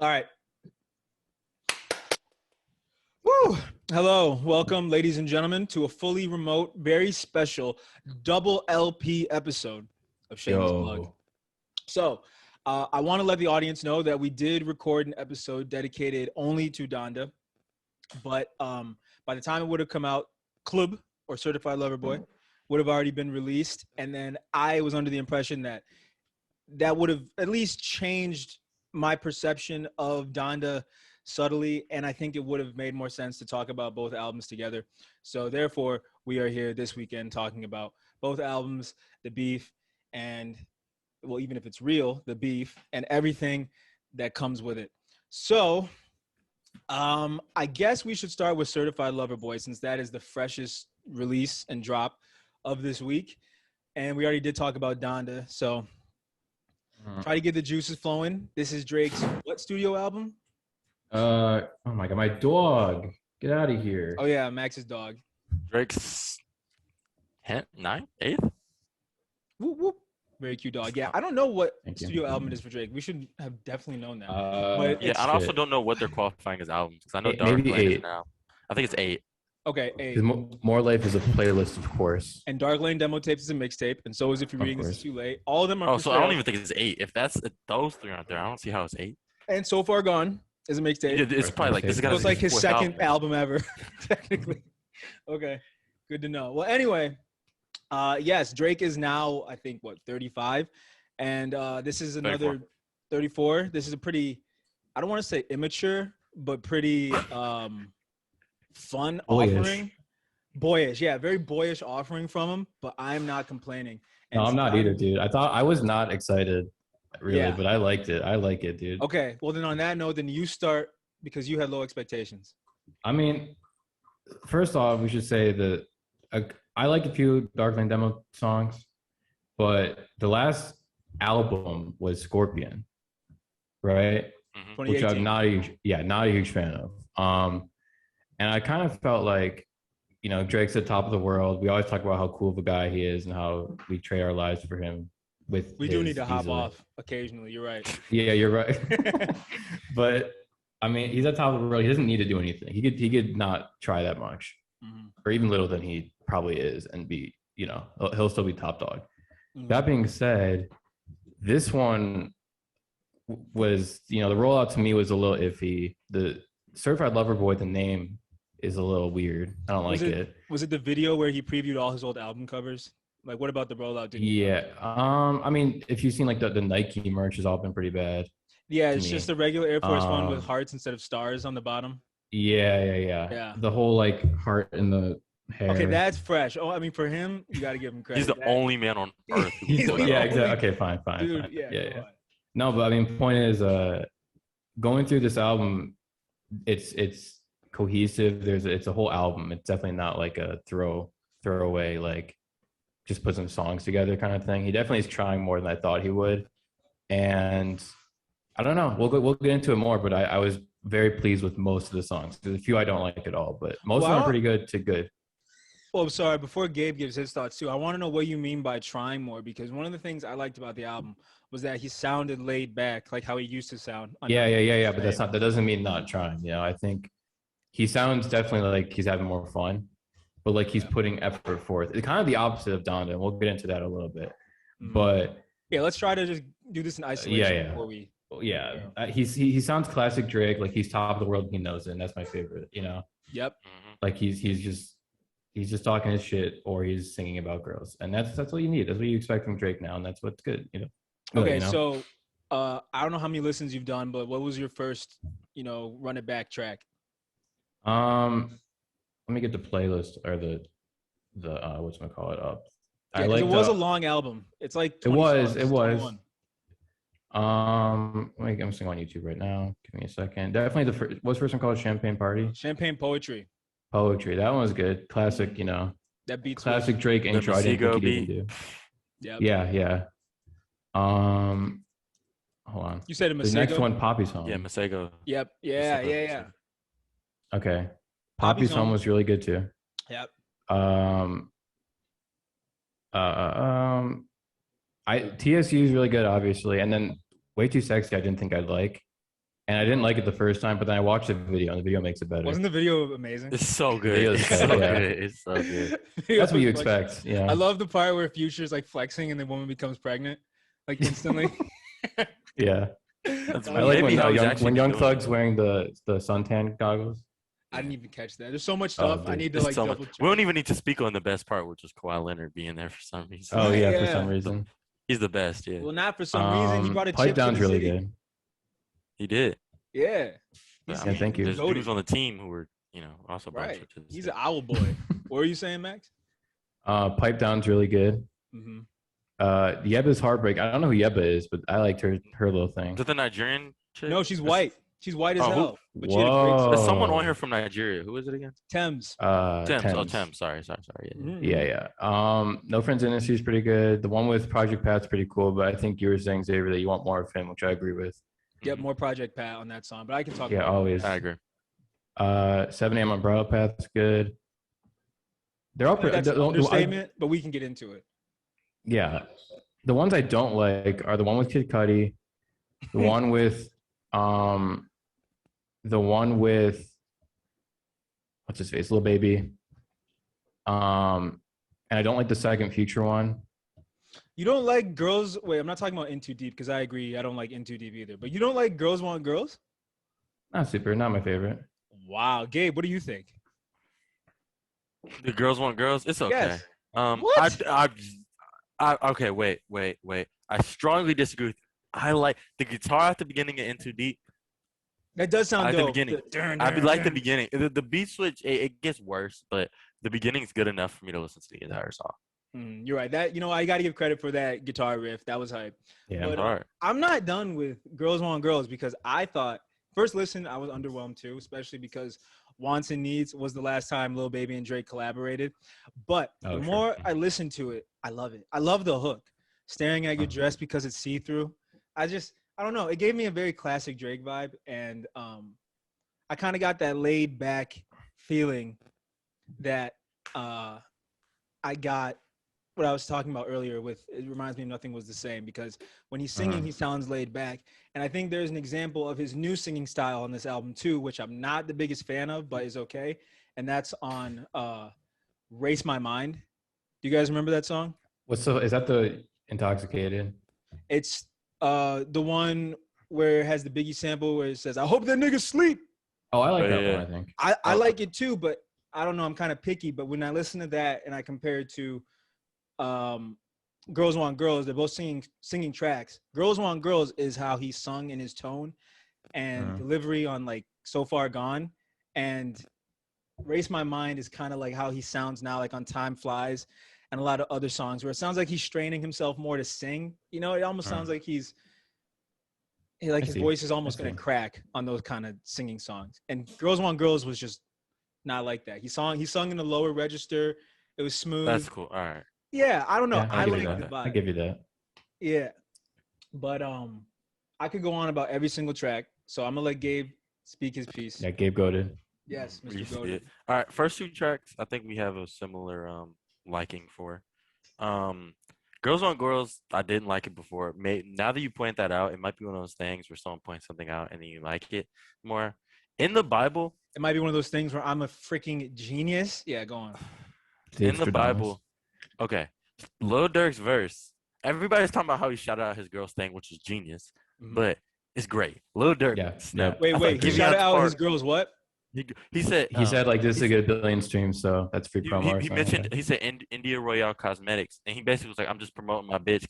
All right. Woo! Hello, welcome, ladies and gentlemen, to a fully remote, very special double LP episode of Shameless Plug. So, I want to let the audience know that we did record an episode dedicated only to Donda, but by the time it would have come out, Club or Certified Lover Boy would have already been released, and then I was under the impression that that would have at least changed my perception of Donda subtly, and I think it would have made more sense to talk about both albums together. So therefore, we are here this weekend talking about both albums, the beef, and, well, even if it's real, the beef, and everything that comes with it. So I guess we should start with Certified Lover Boy, since that is the freshest release and drop of this week. And we already did talk about Donda, so try to get the juices flowing. This is Drake's what studio album? Oh my god, my dog! Get out of here! Oh yeah, Max's dog. Drake's 9th, 8th. Whoop whoop. Very cute dog. Yeah, I don't know what Thank you. studio album it is for Drake. We should have definitely known that. But Yeah, I also don't know what they're qualifying as albums because I know Dark maybe Lane is 8. now. I think it's 8. Okay, 8. Because More Life is a playlist, of course. And Dark Lane Demo Tapes is a mixtape, and so is If You're Of Reading This course. Is Too Late. All of them are Oh, for so I sale. don't even think it's 8. If those 3 aren't there, I don't see how it's 8. And So Far Gone is a mixtape. Yeah, it's probably like this is So gotta it's be like his fourth second album ever, technically. Okay, good to know. Well, anyway, yes, Drake is now, I think, 35? And this is another 34. This is a pretty, I don't want to say immature, but pretty fun offering. Boyish, yeah, very boyish offering from him, but I'm not complaining. No, I'm not either, dude. I was not excited, really, Yeah. but I liked it. I like it, dude. Okay, well then on that note, then you start because you had low expectations. I mean, first off, we should say that I like a few Dark Lane demo songs, but the last album was Scorpion, right? Which 2018. I'm not a huge fan of. And I kind of felt like, Drake's the top of the world. We always talk about how cool of a guy he is and how we trade our lives for him. We do need to hop off occasionally. You're right. Yeah, you're right. But I mean, he's at top of the world. He doesn't need to do anything. He could not try that much, or even little than he probably is, and be, he'll still be top dog. That being said, this one was, the rollout to me was a little iffy. The Certified Lover Boy, the name is a little weird. I don't like it. Was it the video where he previewed all his old album covers? Like, what about the rollout? Yeah. I mean, if you've seen like the Nike merch has all been pretty bad. Yeah, it's just the regular Air Force One with hearts instead of stars on the bottom. Yeah. The whole like heart in the hair. Okay, that's fresh. Oh, I mean, for him, you got to give him credit. He's the only man on earth. Yeah, exactly. Okay, fine. Dude, fine. Yeah. No, but I mean, point is, going through this album, it's cohesive. It's a whole album. It's definitely not like a throwaway, like just put some songs together kind of thing. He definitely is trying more than I thought he would, and I don't know. We'll get into it more, but I was very pleased with most of the songs. There's a few I don't like at all, but most of them are pretty good to good. Well, I'm sorry. Before Gabe gives his thoughts too, I want to know what you mean by trying more, because one of the things I liked about the album was that he sounded laid back, like how he used to sound. Yeah. But that doesn't mean not trying. I think he sounds definitely like he's having more fun, but like he's putting effort forth. It's kind of the opposite of Donda, and we'll get into that a little bit. But yeah, let's try to just do this in isolation. Yeah. Before we. He sounds classic Drake. Like he's top of the world. He knows it, and that's my favorite. Yep. Like he's just talking his shit, or he's singing about girls, and that's what you need. That's what you expect from Drake now, and that's what's good. Okay, so I don't know how many listens you've done, but what was your first, run it back track? Let me get the playlist or the whatchamacallit up. Yeah, it was a long album. It's like 20 songs, it was. 21. I'm seeing on YouTube right now. Give me a second. Definitely what's the first one called? Champagne Party. Champagne Poetry. That one was good. Classic, That beats classic Drake intro. I didn't think he'd even do. Yeah. Hold on. You said a Masego? The next one, Papi'S Home. Yeah, Masego. Yep. Yeah. Okay. Papi'S Home was really good too. Yep. TSU is really good, obviously, and then Way Too Sexy I didn't think I'd like, And I didn't like it the first time, but then I watched the video, and the video makes it better. Wasn't the video amazing? It's so good. Video is It's good, so yeah. good. It's so good. That's what you expect. I Yeah. love the part where Future's like flexing and the woman becomes pregnant, like instantly. Yeah. That's I like maybe how he's actually when Young doing Thug's it. wearing the suntan goggles. I didn't even catch that. There's so much stuff I dude. need to There's like so much. double check. We don't even need to speak on the best part, which is Kawhi Leonard being there for some reason. Oh yeah, for Yeah. some reason. He's the best. Yeah, Well, not for some reason. He brought a Pipe chip to Down's the really city. good. he did. Yeah. But, He's- I mean, thank you. There's goated. dudes on the team who were, also brought Right. chip to the He's city. an owl boy. What were you saying, Max? Pipe Down's really good. Mm-hmm. Yeba's Heartbreak. I don't know who Yeba is, but I liked her little thing. Is that the Nigerian chick? No, she's white. She's white as Oh, who- hell. But she had a great Whoa. song. There's someone on here from Nigeria. Who is it again? Thames. Thames. Oh, Thames. Thames. Sorry. Yeah. Mhm. Yeah. No Friends Industry is pretty good. The one with Project Pat's pretty cool, but I think you were saying, Xavier, that you want more of him, which I agree with. Get more Project Pat on that song, but I can talk Yeah, about always. I agree. 7 a.m. Umbrella Path's good. They're all I think pretty. that's an understatement, but we can get into it. Yeah. The ones I don't like are the one with Kid Cudi, the one with what's his face, Lil Baby. And I don't like the second Future one. You don't like girls. Wait, I'm not talking about In Too Deep because I agree. I don't like In Too Deep either. But you don't like Girls Want Girls? Not my favorite. Wow, Gabe, what do you think? The girls want girls. It's okay. Yes. What? Okay. Wait. I strongly disagree. I like the guitar at the beginning of In Too Deep. That does sound At dope. the beginning, I like the beginning. The beat switch, it gets worse, but the beginning is good enough for me to listen to the entire song. You're right. That I got to give credit for that guitar riff. That was hype. Yeah. But, All right. I'm not done with Girls Want Girls because I thought first listen I was underwhelmed too, especially because Wants and Needs was the last time Lil Baby and Drake collaborated. But the sure. more I listen to it, I love it. I love the hook. Staring at your dress because it's see-through. I don't know. It gave me a very classic Drake vibe, and I kind of got that laid back feeling that I got what I was talking about earlier with it reminds me of Nothing Was the Same because when he's singing, he sounds laid back. And I think there's an example of his new singing style on this album too, which I'm not the biggest fan of, but is okay. And that's on Race My Mind. Do you guys remember that song? Is that the Intoxicated? It's the one where it has the Biggie sample where it says, I hope that nigga sleep. Oh, I like that Yeah. one, I think. I like it too, but I don't know. I'm kind of picky. But when I listen to that and I compare it to Girls Want Girls, they're both singing tracks. Girls Want Girls is how he sung in his tone and delivery on like So Far Gone. And Race My Mind is kind of like how he sounds now, like on Time Flies and a lot of other songs where it sounds like he's straining himself more to sing. It almost sounds like his voice is almost going to crack on those kind of singing songs. And Girls Want Girls was just not like that. He sung in the lower register. It was smooth. That's cool. All right. Yeah, I don't know. Yeah, I give you like the that. vibe. I give you that. Yeah. But I could go on about every single track. So I'm gonna let Gabe speak his piece. Yeah, Gabe goated. Yes, You Mr. see Goated. it. All right. First two tracks, I think we have a similar liking for. Girls Want Girls, I didn't like it before. Now that you point that out, it might be one of those things where someone points something out and then you like it more. In the Bible, It might be one of those things where I'm a freaking genius. Yeah, go on. in the Bible, okay, Lil Durk's verse, everybody's talking about how he shouted out his girl's thing, which is genius, Mhm. but it's great. Lil Durk, Yeah, snap. yeah. Wait. He Give me shouted that out part. his girls what? He said He said like this is a good billion streams, so that's free promo. or he something mentioned like that. he said India Royale Cosmetics, and he basically was like, I'm just promoting my bitch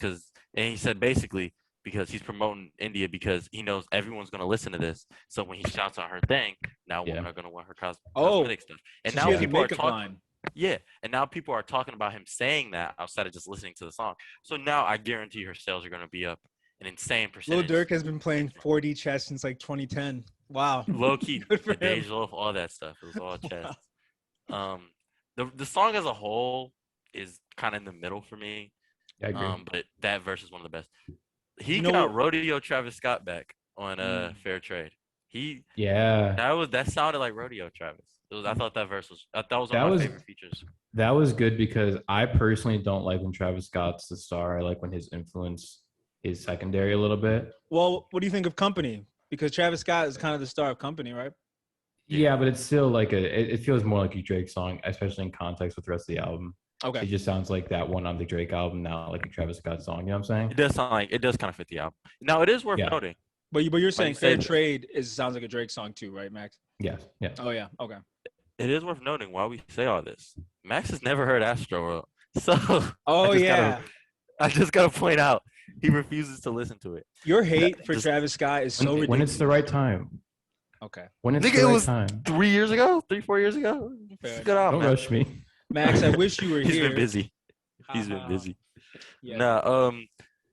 and he said basically because he's promoting India because he knows everyone's gonna listen to this. So when he shouts out her thing, now women are gonna want her cosmetic stuff. And So now she has a people are makeup talking. line. Yeah, and now people are talking about him saying that outside of just listening to the song. So now I guarantee her sales are gonna be up an insane Lil percentage. Durk has been playing 4D chess since like 2010. Wow. Low key, Good for the him. Deja Love, all that stuff. It was all chess. The song as a whole is kind of in the middle for me. Yeah, I agree. But that verse is one of the best. He You know got what- Rodeo Travis Scott back on Fair Trade. Yeah, That sounded like Rodeo Travis. I thought that verse was one of That my was- favorite features. that was good because I personally don't like when Travis Scott's the star. I like when his influence is secondary a little bit. Well, what do you think of Company? because Travis Scott is kind of the star of Company, right? Yeah, but it's still like it feels more like a Drake song, especially in context with the rest of the album. Okay. It just sounds like that one on the Drake album, not like a Travis Scott song. You know what I'm saying? It does sound like it does kind of fit the album. Now it is worth noting. But you're saying Fair said, Trade sounds like a Drake song too, right, Max? Yes. Yeah. Oh yeah. Okay. It is worth noting while we say all this. Max has never heard Astroworld, so I just gotta point out he refuses to listen to it. Your hate for Travis Scott is so ridiculous. When it's the right time. Okay. When it's the right time. 3 years ago, 4 years ago. Good out, Don't rush me, Max. I wish you were He's here. Been busy. He's been busy. Yeah. Nah.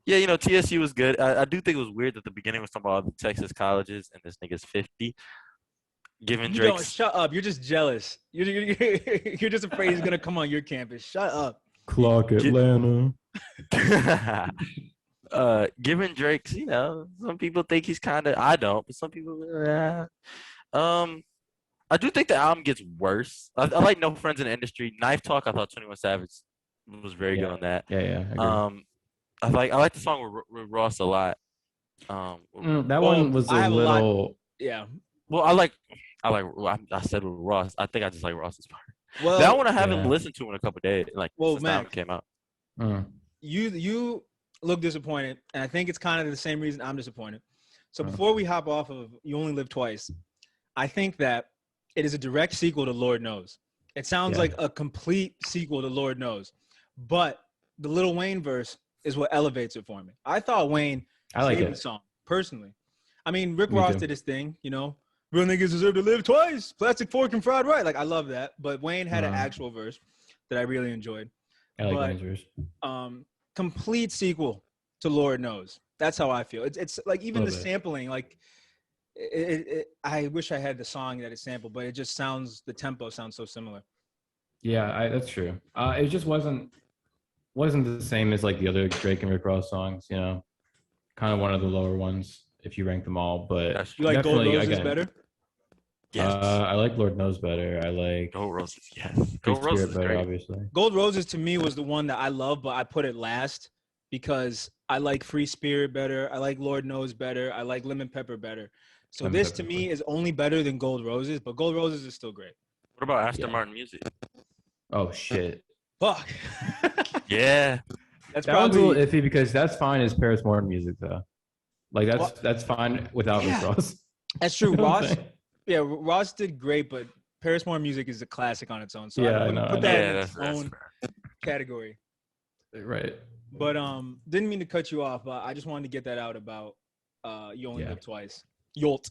Yeah, TSU was good. I do think it was weird that the beginning was talking about all the Texas colleges and this nigga's 50. Giving Drake. Don't shut up. You're just jealous. You're just afraid he's gonna come on your campus. Shut up. Clock Atlanta. Giving Drake, some people think he's kind of. I don't, but some people. I do think the album gets worse. I like No Friends in the Industry. Knife Talk. I thought 21 Savage was very good on that. Yeah. I like the song with Ross a lot. That one was a little. Yeah. Well, I said with Ross. I think I just like Ross's part. Well, that one I haven't listened to in a couple of days. Since the album came out. You look disappointed, and I think it's kind of the same reason I'm disappointed. So before we hop off of You Only Live Twice, I think that it is a direct sequel to Lord Knows. It sounds like a complete sequel to Lord Knows, but the Lil Wayne verse is what elevates it for me. I thought Wayne saved the song personally. I mean, Rick Ross did his thing, real niggas deserve to live twice. Plastic fork and fried right. I love that. But Wayne had an actual verse that I really enjoyed. I like Wayne's verse. Complete sequel to Lord Knows. That's how I feel. It's like even the sampling, I wish I had the song that it sampled, but it just the tempo sounds so similar. Yeah, that's true. It just wasn't the same as like the other Drake and Rick Ross songs, kind of one of the lower ones if you rank them all. But you like Gold Roses better? Yes. I like Lord Knows better. I like Gold Roses. Yes. Gold Roses better, great. obviously. Gold Roses to me was the one that I love, but I put it last because I like Free Spirit better. I like Lord Knows better. I like Lemon Pepper better. So this to me is only better than Gold Roses, but Gold Roses is still great. What about Aston Martin Music? Oh shit. Fuck. Yeah. That one's a little iffy because That's Fine is Paris Morton music though. Like that's fine without Rick Ross. That's true. Ross did great, but Paris Morton music is a classic on its own. So I know. Put that in its own category. Right. But didn't mean to cut you off, but I just wanted to get that out about You Only Live Twice. Yolt.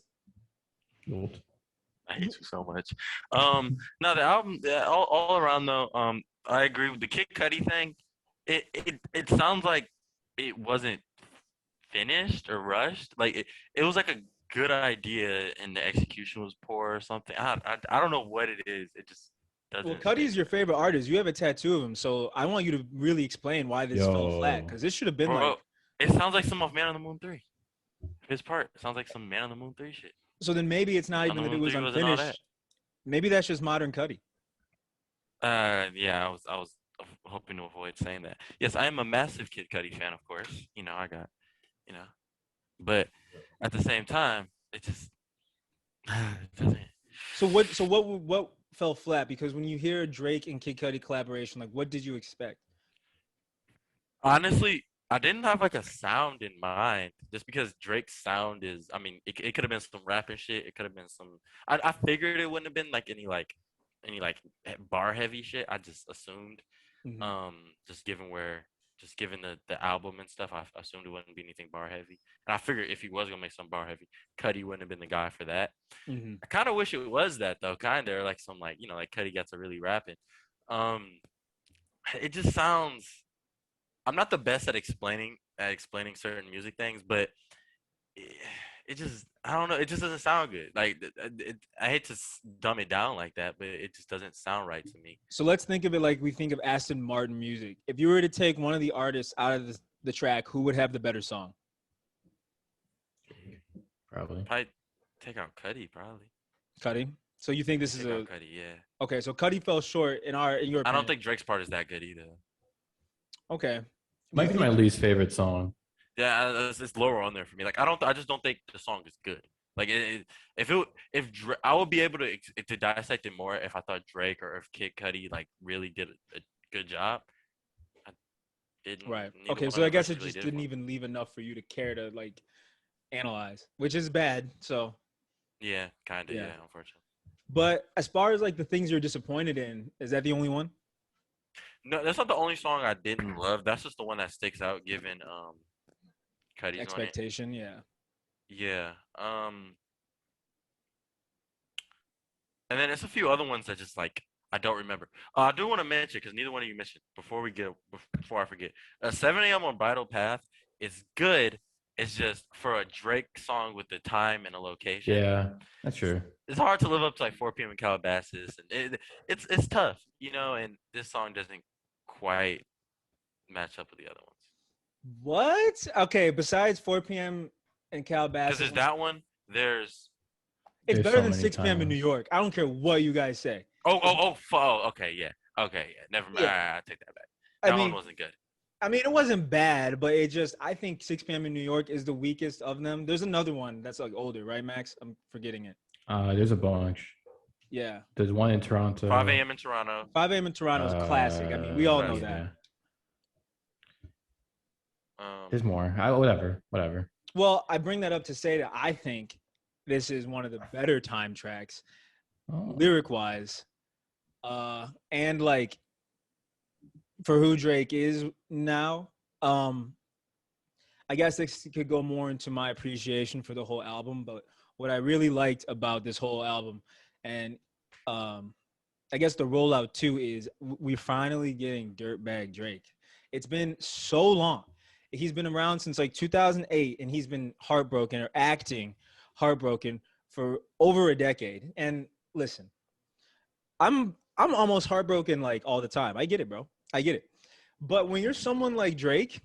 I hate you so much. No, the album all around though, I agree with the Kid Cudi thing. It sounds like it wasn't finished or rushed. Like it was like a good idea and the execution was poor or something. I don't know what it is. It just doesn't. Well, Cudi's your favorite artist. You have a tattoo of him, so I want you to really explain why this fell flat because this should have been It sounds like some of Man on the Moon 3. His part sounds like some Man on the Moon 3 shit. So then maybe it's not even that it was unfinished. Maybe that's just modern Cudi. Yeah, I was hoping to avoid saying that. Yes, I am a massive Kid Cudi fan, of course. I got, but at the same time, it just doesn't. So what fell flat? Because when you hear Drake and Kid Cudi collaboration, what did you expect? Honestly, I didn't have a sound in mind just because Drake's sound is, it could have been some rapping shit. It could have been some, I figured it wouldn't have been any bar heavy shit. I just assumed, just given the album and stuff, I assumed it wouldn't be anything bar heavy. And I figured if he was going to make some bar heavy, Cudi wouldn't have been the guy for that. Mm-hmm. I kind of wish it was that though, kind of like some Cudi gets to really rapping. It just sounds, I'm not the best at explaining certain music things, but it just, I don't know, it just doesn't sound good. I hate to dumb it down like that, but it just doesn't sound right to me. So let's think of it like we think of Aston Martin music. If you were to take one of the artists out of the track, who would have the better song? Probably take out Cudi, probably. Cudi? So you think this is Cudi, yeah. Okay, so Cudi fell short in your opinion. I don't think Drake's part is that good either. Okay. Might be my least favorite song. Yeah, it's lower on there for me. I just don't think the song is good. Like I would be able to dissect it more if I thought Drake or if Kid Cudi like really did a good job. I didn't. Right. Neither Okay. one So of I the guess verses it really just did it didn't for me. even leave enough for you to care to like analyze, which is bad. So Yeah, kind of. yeah. Yeah, unfortunately. But as far as like the things you're disappointed in, is that the only one? No, that's not the only song I didn't love. That's just the one that sticks out, given Cudi's on it. Expectation. Yeah. Yeah. And then it's a few other ones that just like I don't remember. I do want to mention because neither one of you mentioned before I forget. 7 a.m. on Bridal Path is good. It's just for a Drake song with the time and a location. Yeah, that's true. It's hard to live up to like 4 p.m. in Calabasas, and it's tough, you know. And this song doesn't quite match up with the other ones. What? Okay. Besides 4 p.m. in Because Calabasas, there's that one. There's it's There's better so than many 6 p.m. in New times. York. I don't care what you guys say. okay, yeah, never mind. Yeah. I take that back. I That one mean, wasn't good. it wasn't bad, but I think 6 p.m. in New York is the weakest of them. There's another one that's like older, right, Max? I'm forgetting it. There's a bunch. Yeah. There's one in Toronto. 5 a.m. in Toronto. 5 a.m. in Toronto is classic. We all know that. There's more. Whatever. Well, I bring that up to say that I think this is one of the better time tracks, lyric wise, and like for who Drake is now. I guess this could go more into my appreciation for the whole album, but what I really liked about this whole album, and I guess the rollout too, is we're finally getting Dirtbag Drake. It's been so long. He's been around since like 2008, and he's been heartbroken or acting heartbroken for over a decade. And listen, I'm almost heartbroken like all the time. I get it, bro. I get it. But when you're someone like Drake,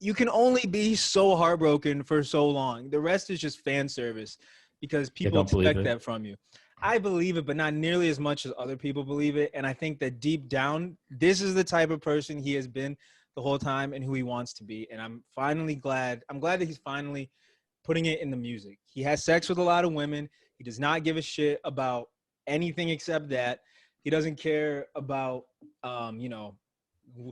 you can only be so heartbroken for so long. The rest is just fan service because people expect that from you. I believe it, but not nearly as much as other people believe it. And I think that deep down, this is the type of person he has been the whole time and who he wants to be. And I'm glad that he's finally putting it in the music. He has sex with a lot of women. He does not give a shit about anything except that. He doesn't care about,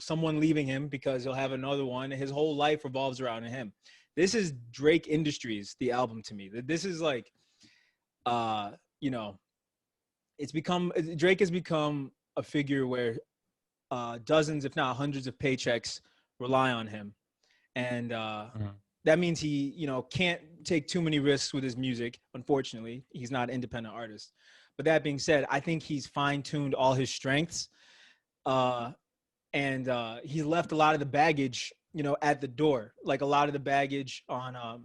someone leaving him because he'll have another one. His whole life revolves around him. This is Drake Industries, the album to me. This is like, Drake has become a figure where dozens, if not hundreds of paychecks rely on him. And that means he, can't take too many risks with his music. Unfortunately, he's not an independent artist. But that being said, I think he's fine-tuned all his strengths. And he's left a lot of the baggage, at the door. Like a lot of the baggage on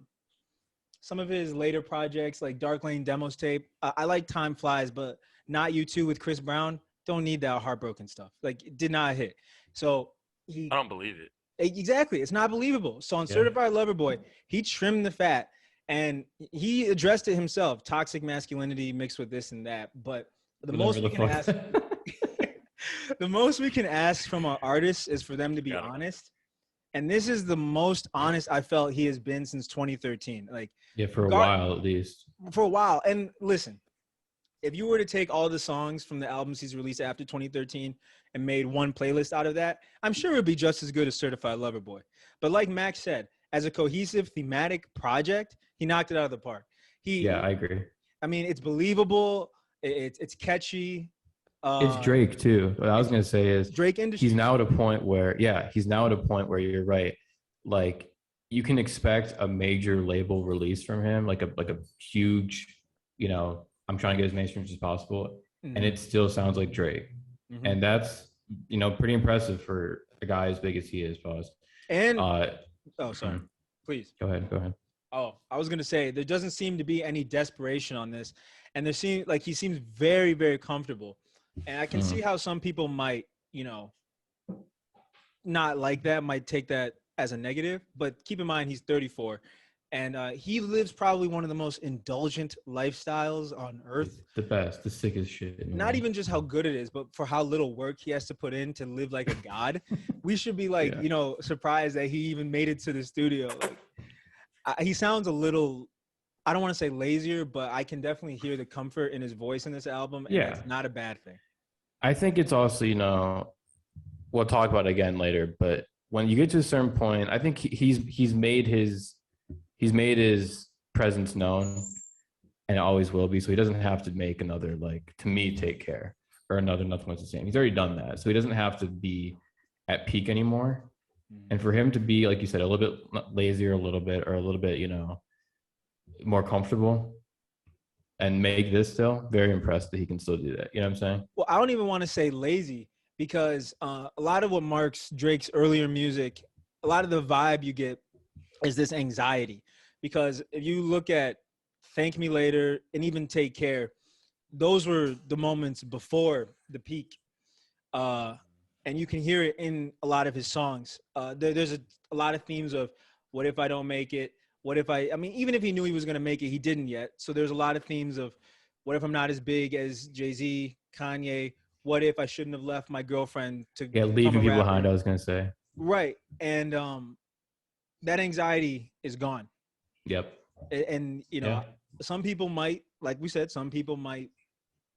some of his later projects, like Dark Lane Demos tape. I like Time Flies, but Not You Too with Chris Brown. Don't need that heartbroken stuff. Like, it did not hit. So I don't believe it. Exactly. It's not believable. So on Certified Lover Boy, he trimmed the fat and he addressed it himself. Toxic masculinity mixed with this and that. But the most we can ask the most we can ask from our artists is for them to be honest. And this is the most honest I felt he has been since 2013. Like, for a while at least. For a while. And listen, if you were to take all the songs from the albums he's released after 2013 and made one playlist out of that, I'm sure it would be just as good as Certified Lover Boy. But like Max said, as a cohesive thematic project, he knocked it out of the park. I agree. I mean, it's believable. It's catchy. It's Drake too. What I was gonna say is Drake Industries. He's now at a point where you're right. Like, you can expect a major label release from him, like a huge, I'm trying to get as mainstream as possible, and it still sounds like Drake, and that's pretty impressive for a guy as big as he is. Pause. And sorry, please go ahead. Oh, I was gonna say there doesn't seem to be any desperation on this, and he seems very, very comfortable. And I can see how some people might, not like that, might take that as a negative. But keep in mind, he's 34. And he lives probably one of the most indulgent lifestyles on earth. The best, the sickest shit. Not even just how good it is, but for how little work he has to put in to live like a god. We should be like, surprised that he even made it to the studio. Like, he sounds a little I don't want to say lazier, but I can definitely hear the comfort in his voice in this album, and Yeah. that's not a bad thing. I think it's also, you know, we'll talk about it again later, but when you get to a certain point, I think he's made his presence known, and it always will be. So he doesn't have to make another, like, to me, Take Care or another Nothing Was the Same. He's already done that, so he doesn't have to be at peak anymore. And for him to be, like you said, a little bit lazier, a little bit, or a little bit, you know, more comfortable, and make this, still very impressed that he can still do that. You know what I'm saying? Well, I don't even want to say lazy, because a lot of what marks Drake's earlier music, a lot of the vibe you get is this anxiety. Because if you look at Thank Me Later and even Take Care, those were the moments before the peak. And you can hear it in a lot of his songs. There's a lot of themes of what if I don't make it? What if I mean, even if he knew he was going to make it, he didn't yet. So there's a lot of themes of what if I'm not as big as Jay-Z, Kanye? What if I shouldn't have left my girlfriend to Leaving people behind, I was going to say. Right. And that anxiety is gone. Yep. And you know, some people might, like we said, some people might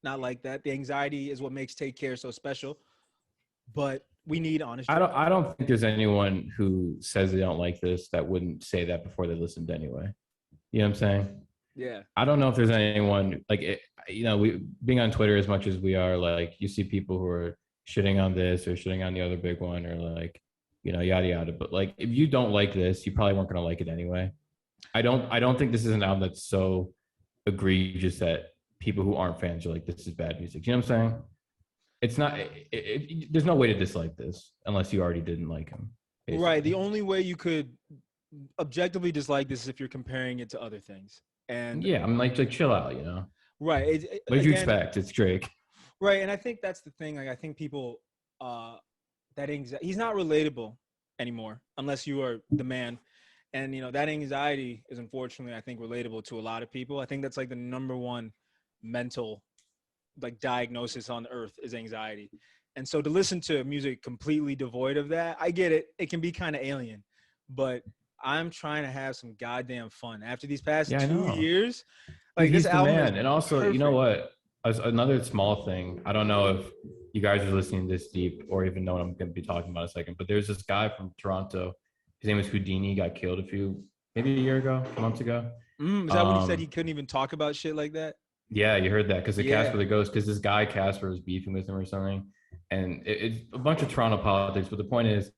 not like that. The anxiety is what makes Take Care so special. But we need honest. I don't think there's anyone who says they don't like this that wouldn't say that before they listened anyway. You know what I'm saying? Yeah. I don't know if there's anyone like it, you know, we being on Twitter as much as we are, like, you see people who are shitting on this or shitting on the other big one, or like, you know, yada yada. But like, if you don't like this, you probably weren't gonna like it anyway. I don't think this is an album that's so egregious that people who aren't fans are like, this is bad music. You know what I'm saying? It's not. There's no way to dislike this unless you already didn't like him. Basically. Right. The only way you could objectively dislike this is if you're comparing it to other things. And yeah, I'm like chill out, you know. Right. What did you expect? It's Drake. Right, and I think that's the thing. Like, I think people, that anxiety, he's not relatable anymore unless you are the man. And, you know, that anxiety is unfortunately, I think, relatable to a lot of people. I think that's like the number one mental, like, diagnosis on earth is anxiety. And so to listen to music completely devoid of that, I get it. It can be kind of alien, but I'm trying to have some goddamn fun after these past 2 years. Like, he's this the album man. And also, perfect. You know what? As another small thing, I don't know if you guys are listening this deep or even know what I'm going to be talking about in a second, but there's this guy from Toronto. His name is Houdini. He got killed maybe a year ago, 2 months ago. Is that when he said he couldn't even talk about shit like that? Yeah, you heard that because the Casper the Ghost, because this guy Casper was beefing with him or something, and it's a bunch of Toronto politics. But the point is,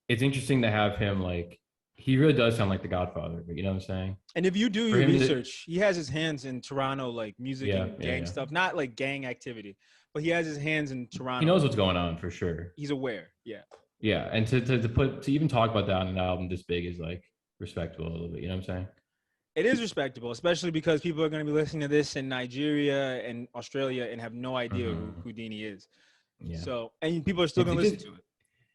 it's interesting to have him, like, he really does sound like the Godfather. You know what I'm saying? And if you do your research, he has his hands in Toronto, like, music and gang stuff, not like gang activity, but he has his hands in Toronto. He knows what's going on for sure. He's aware. Yeah. Yeah, and to even talk about that on an album this big is like respectable a little bit. You know what I'm saying? It is respectable, especially because people are going to be listening to this in Nigeria and Australia and have no idea who Houdini is. Yeah. So, and people are still going to listen to it.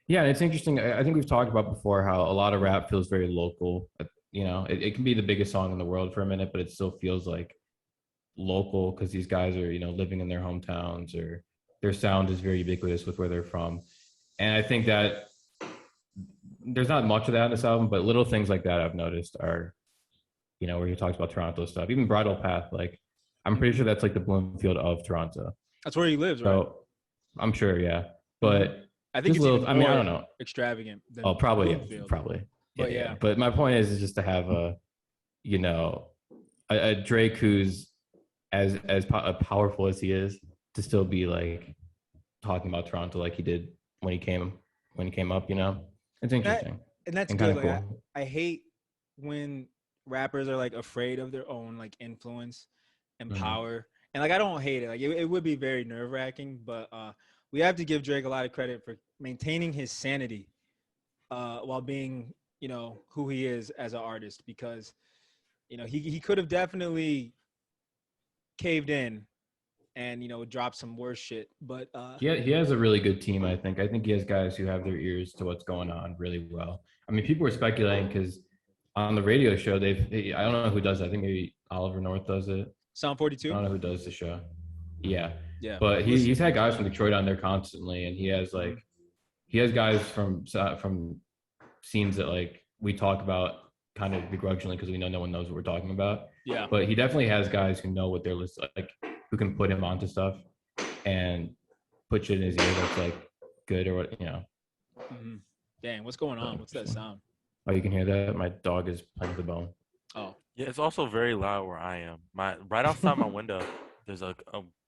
Yeah, it's interesting. I think we've talked about before how a lot of rap feels very local. You know, it can be the biggest song in the world for a minute, but it still feels like local because these guys are, you know, living in their hometowns, or their sound is very ubiquitous with where they're from. And I think that there's not much of that in this album, but little things like that I've noticed are, you know, where he talks about Toronto stuff, even Bridle Path. Like, I'm pretty sure that's like the Bloomfield of Toronto. That's where he lives, right? So, I'm sure, yeah. But I think it's I mean, I don't know. Extravagant. Probably. But yeah. But my point is just to have you know, a Drake who's as powerful as he is, to still be like talking about Toronto like he did when he came up. You know, it's interesting. And that's good. Like, cool. I hate when rappers are like afraid of their own like influence and power. And like, I don't hate it. Like, it would be very nerve wracking, but we have to give Drake a lot of credit for maintaining his sanity while being, you know, who he is as an artist, because, you know, he could have definitely caved in and, you know, dropped some worse shit. But he has a really good team, I think. I think he has guys who have their ears to what's going on really well. I mean, people were speculating because on the radio show, I don't know who does it. I think maybe Oliver North does it. Sound 42? I don't know who does the show. Yeah. But he's had guys from Detroit on there constantly, and he has guys from scenes that like we talk about kind of begrudgingly because we know no one knows what we're talking about. Yeah. But he definitely has guys who know what they're listening, like who can put him onto stuff and put shit in his ear that's like good or what, Mm-hmm. Dang, what's going on? What's that sound? Oh, you can hear that? My dog is playing with the bone. Oh. Yeah, it's also very loud where I am. Right outside my window, there's a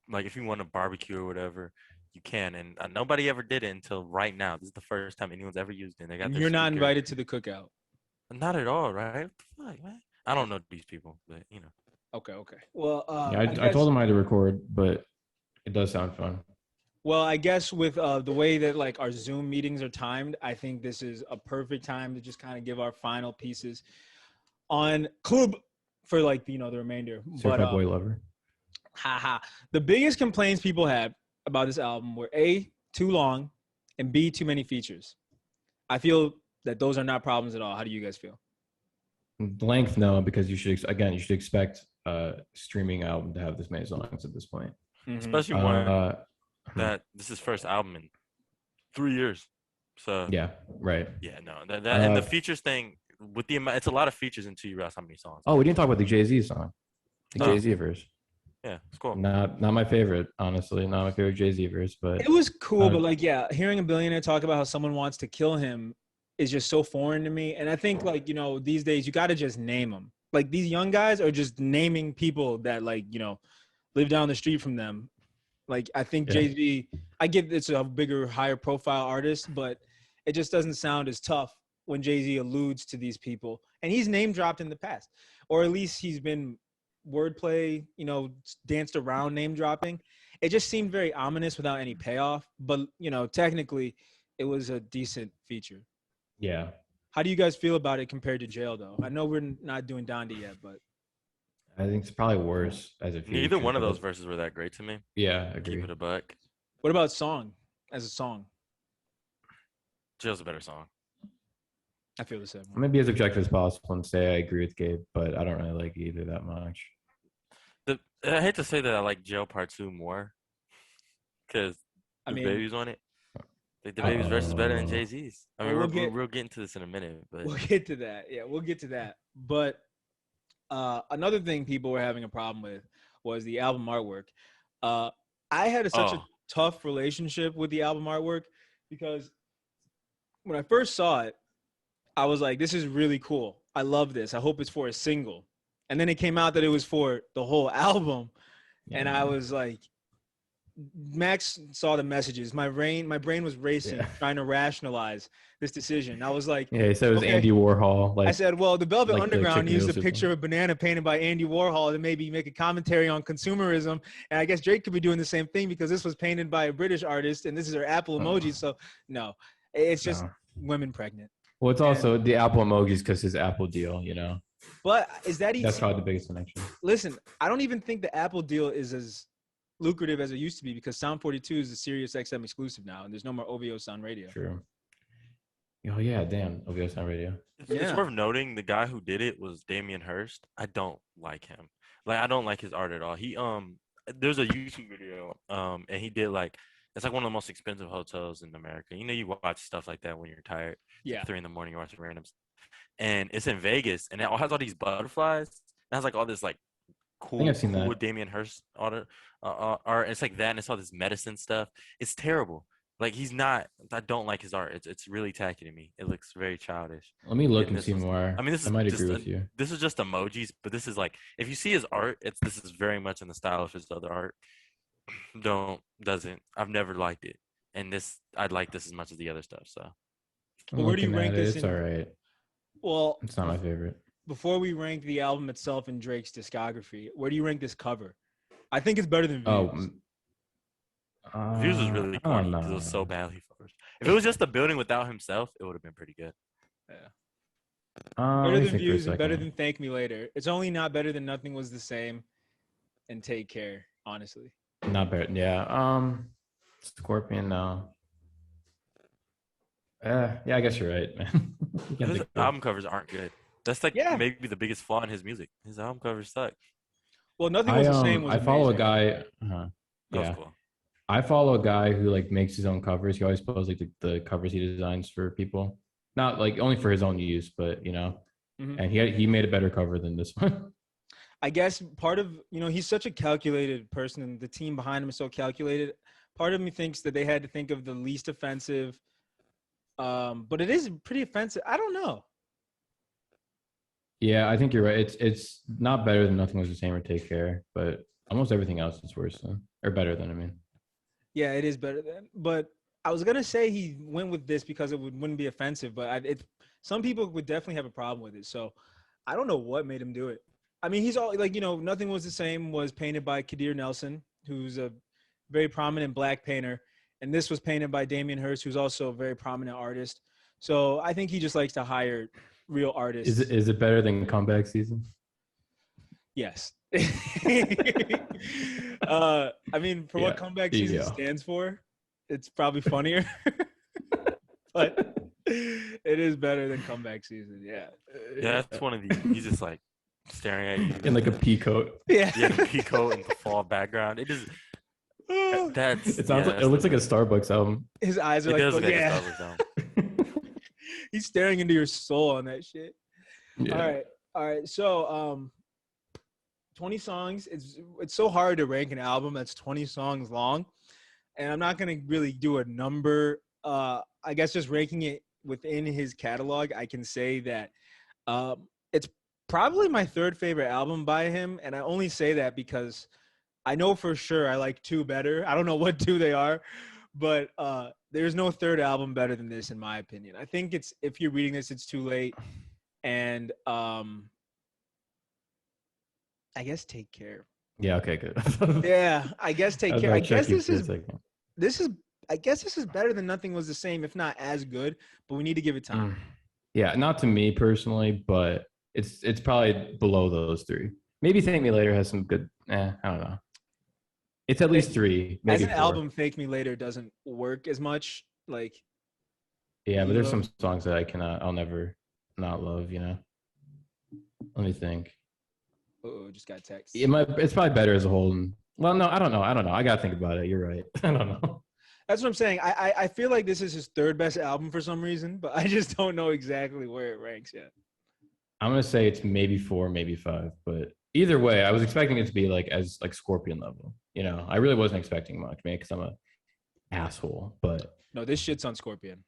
like if you want to barbecue or whatever, you can. And nobody ever did it until right now. This is the first time anyone's ever used it. They got And their you're not speaker. invited to the cookout. Not at all, right? What the fuck, man? I don't know these people, but Okay. Well, yeah, I told him I had to record, but it does sound fun. Well, I guess with the way that like our Zoom meetings are timed, I think this is a perfect time to just kind of give our final pieces on Club for like the remainder. Certified Boy Lover. The biggest complaints people had about this album were A, too long, and B, too many features. I feel that those are not problems at all. How do you guys feel? Length, no, because you should expect streaming album to have this many songs at this point. Mm-hmm. Especially one that this is first album in 3 years. So yeah, right. Yeah, no, that and the features thing with the amount, it's a lot of features until you realize how many songs. Oh, we didn't talk about the Jay-Z song, the Jay-Z verse. Yeah, it's cool. Not my favorite, honestly. Not my favorite Jay-Z verse, but it was cool. But like, yeah, hearing a billionaire talk about how someone wants to kill him is just so foreign to me. And I think like these days you got to just name them. Like these young guys are just naming people that like live down the street from them. Like I think Jay-Z, I get it's a bigger, higher profile artist, but it just doesn't sound as tough when Jay-Z alludes to these people. And he's name dropped in the past, or at least he's been wordplay, danced around name dropping. It just seemed very ominous without any payoff. But technically, it was a decent feature. Yeah. How do you guys feel about it compared to Jail, though? I know we're not doing Donda yet, but I think it's probably worse as a feature. Neither one of those verses were that great to me. Yeah, I agree. Keep it a buck. What about Song as a song? Jail's a better song. I feel the same. I'm gonna be as objective as possible and say I agree with Gabe, but I don't really like either that much. I hate to say that I like Jail Part 2 more because the Baby's on it. Like the Baby's verse is better than Jay-Z's. I mean, we'll get into this in a minute, but we'll get to that. Yeah, we'll get to that. But another thing people were having a problem with was the album artwork. I had such a tough relationship with the album artwork because when I first saw it, I was like, this is really cool. I love this. I hope it's for a single. And then it came out that it was for the whole album. Yeah. And I was like, Max saw the messages. My brain was racing, trying to rationalize this decision. I was like, yeah, he said it was Andy Warhol. I said, well, the Velvet Underground used a picture of a banana painted by Andy Warhol to maybe make a commentary on consumerism. And I guess Drake could be doing the same thing because this was painted by a British artist and this is her Apple emoji. So no, it's just women pregnant. Well, it's also the Apple emojis because his Apple deal, But is that even? That's probably the biggest connection. Listen, I don't even think the Apple deal is as lucrative as it used to be because Sound 42 is a Sirius XM exclusive now, and there's no more OVO Sound Radio. True. Oh yeah, damn, OVO Sound Radio. It's worth noting the guy who did it was Damien Hirst. I don't like him. Like I don't like his art at all. He there's a YouTube video and he did it's like one of the most expensive hotels in America. You watch stuff like that when you're tired. Yeah. 3 a.m, you're watching random stuff. And it's in Vegas, and it all has all these butterflies. It has all this cool Damien Hirst art. It's like that, and it's all this medicine stuff. It's terrible. He's not. I don't like his art. It's really tacky to me. It looks very childish. Let me look and see more. I mean, I might agree with you. This is just emojis, but this is if you see his art, this is very much in the style of his other art. I've never liked it, and I'd like this as much as the other stuff. So, where do you rank this? It's all right. Well, it's not my favorite. Before we rank the album itself in Drake's discography, where do you rank this cover? I think it's better than Views. Views is really corny because it was so badly first. If it was just the building without himself, it would have been pretty good. Yeah. Better than Views and better than Thank Me Later. It's only not better than Nothing Was the Same and Take Care, honestly. Not better. Yeah. Scorpion, no. Yeah, I guess you're right, man. His album covers aren't good. That's maybe the biggest flaw in his music. His album covers suck. Well, Nothing Was the Same was I follow amazing. A guy. Yeah. Cool. I follow a guy who makes his own covers. He always posts the covers he designs for people. Not only for his own use, but Mm-hmm. And he made a better cover than this one. I guess part of, he's such a calculated person and the team behind him is so calculated. Part of me thinks that they had to think of the least offensive. But it is pretty offensive. I don't know. Yeah, I think you're right. It's not better than Nothing Was the Same or Take Care, but almost everything else is worse than or better than. I mean, yeah, it is better than. But I was gonna say he went with this because it wouldn't be offensive, but some people would definitely have a problem with it. So I don't know what made him do it. I mean, he's all like, Nothing Was the Same was painted by Kadir Nelson, who's a very prominent black painter, and this was painted by Damien Hirst, who's also a very prominent artist. So I think he just likes to hire real artists. Is it better than Comeback Season? Yes. I mean, for what Comeback Season stands for, it's probably funnier. But it is better than Comeback Season. Yeah. Yeah, that's one of these. He's just like staring at you in like a pea coat. Yeah. Yeah, the pea coat and the fall background. It is. It looks like a Starbucks album. His eyes are it like, does look like a Starbucks album. He's staring into your soul on that shit. Yeah. All right. So, 20 songs. It's so hard to rank an album that's 20 songs long, and I'm not gonna really do a number. I guess just ranking it within his catalog, I can say that it's probably my third favorite album by him, and I only say that because I know for sure I like two better. I don't know what two they are, but there's no third album better than this, in my opinion. I think if you're reading this, it's too late. And I guess Take Care. Yeah, okay, good. Yeah, I guess Take Care. I guess this is better than Nothing Was the Same, if not as good, but we need to give it time. Yeah, not to me personally, but it's probably below those three. Maybe Thank Me Later has some good, I don't know. It's at least three, maybe as an 4. album. Thank Me Later doesn't work as much. Like, yeah, but there's some songs that I'll never not love. Let me think. Oh, just got text. It's probably better as a whole. Well, no, I don't know. I gotta think about it. You're right. I don't know. That's what I'm saying. I feel like this is his third best album for some reason, but I just don't know exactly where it ranks yet. I'm gonna say it's maybe 4, maybe 5, but either way, I was expecting it to be like Scorpion level. I really wasn't expecting much, man, because I'm a asshole. But no, this shit's on Scorpion.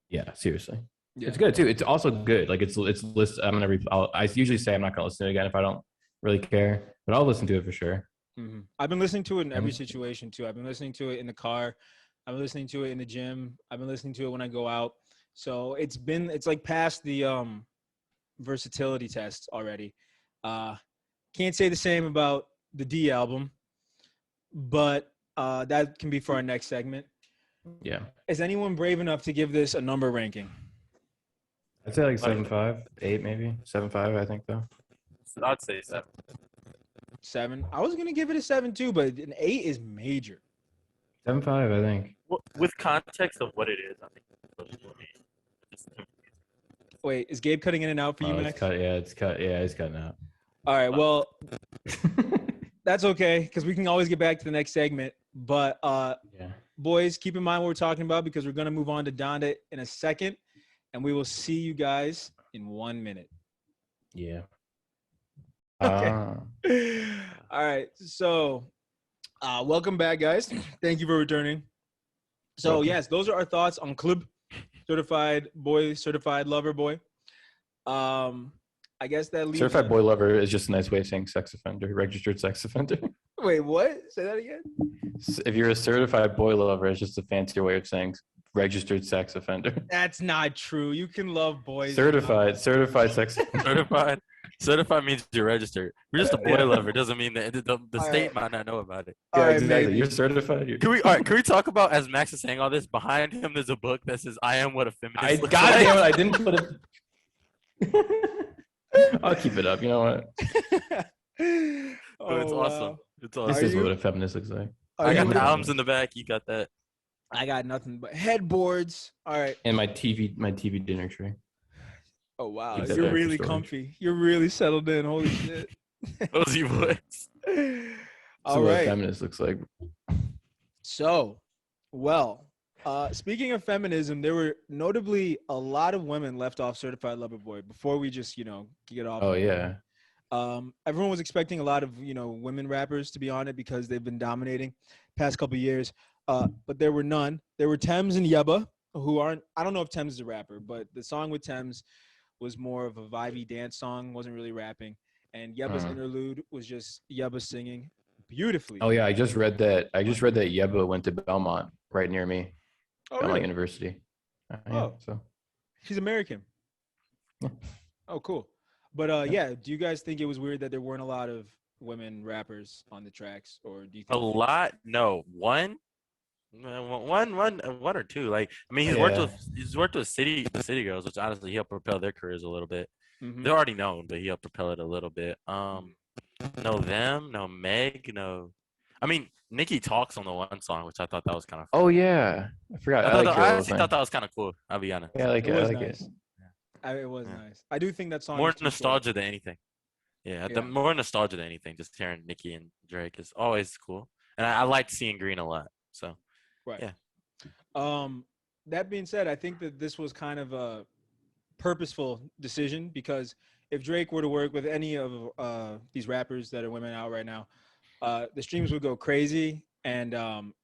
Yeah, seriously. Yeah. It's good too. It's also good. Like it's list. I usually say I'm not gonna listen to it again if I don't really care, but I'll listen to it for sure. Mm-hmm. I've been listening to it in every situation too. I've been listening to it in the car. I've been listening to it in the gym. I've been listening to it when I go out. So it's like past the versatility test already. Can't say the same about the D album, but that can be for our next segment. Yeah. Is anyone brave enough to give this a number ranking? I'd say like 7.5, 8 maybe. 7.5, I think though. I'd say 7. 7. I was gonna give it a 7 too, but an 8 is major. 7.5, I think. With context of what it is, I think. Wait, is Gabe cutting in and out for you, Max? It's cut. Yeah, it's cut. Yeah, it's cutting out. All right, well, that's okay because we can always get back to the next segment. But boys, keep in mind what we're talking about because we're gonna move on to Donda in a second, and we will see you guys in 1 minute. Yeah. Okay. All right. So, welcome back, guys. Thank you for returning. So, yes, those are our thoughts on Club Certified Lover Boy. I guess that leaves Certified Boy Lover is just a nice way of saying sex offender, registered sex offender. Wait, what? Say that again. If you're a certified boy lover, it's just a fancier way of saying registered sex offender. That's not true. You can love boys. Certified sex offender. Certified means you're registered. You're just a boy lover. Doesn't mean that the state might not know about it. Yeah, exactly. You're certified. Can we talk about, as Max is saying all this, behind him there's a book that says "I am what a feminist." God damn it! I didn't put it. I'll keep it up. You know what? It's awesome. It's awesome. This is what a feminist looks like. I got the albums in the back. You got that. I got nothing but headboards. All right. And my TV dinner tray. Oh wow, you're really comfy. You're really settled in. Holy shit. Those you boys. All right. What a feminist looks like. So, speaking of feminism, there were notably a lot of women left off Certified Lover Boy before we just, get off. Oh yeah. Everyone was expecting a lot of women rappers to be on it because they've been dominating past couple years. But there were none. There were Thames and Yebba, who aren't. I don't know if Thames is a rapper, but the song with Thames was more of a vibey dance song. Wasn't really rapping. And Yebba's interlude was just Yebba singing beautifully. Oh yeah, I just read that. Yebba went to Belmont, right near me. Oh, Belmont really? University. So she's American. Yeah. Oh, cool. But yeah, do you guys think it was weird that there weren't a lot of women rappers on the tracks, or do you think A lot? No, one or two. Like, I mean, he's worked with City Girls, which honestly he helped propel their careers a little bit. Mhm. They're already known, but he helped propel it a little bit. No them, no Meg, no. I mean, Nicki talks on the one song, which I thought that was kind of. Oh yeah, I forgot. I actually thought that was kind of cool. I'll be honest. Yeah, I like it. It was I like nice. it. It was nice. I do think that song More is too nostalgia short. than anything. Yeah, Yeah. the more nostalgia than anything. Just hearing Nicki and Drake is always cool, and I liked seeing Green a lot. So, Right. Yeah. That being said, I think that this was kind of a purposeful decision because if Drake were to work with any of these rappers that are women out right now, the streams would go crazy. And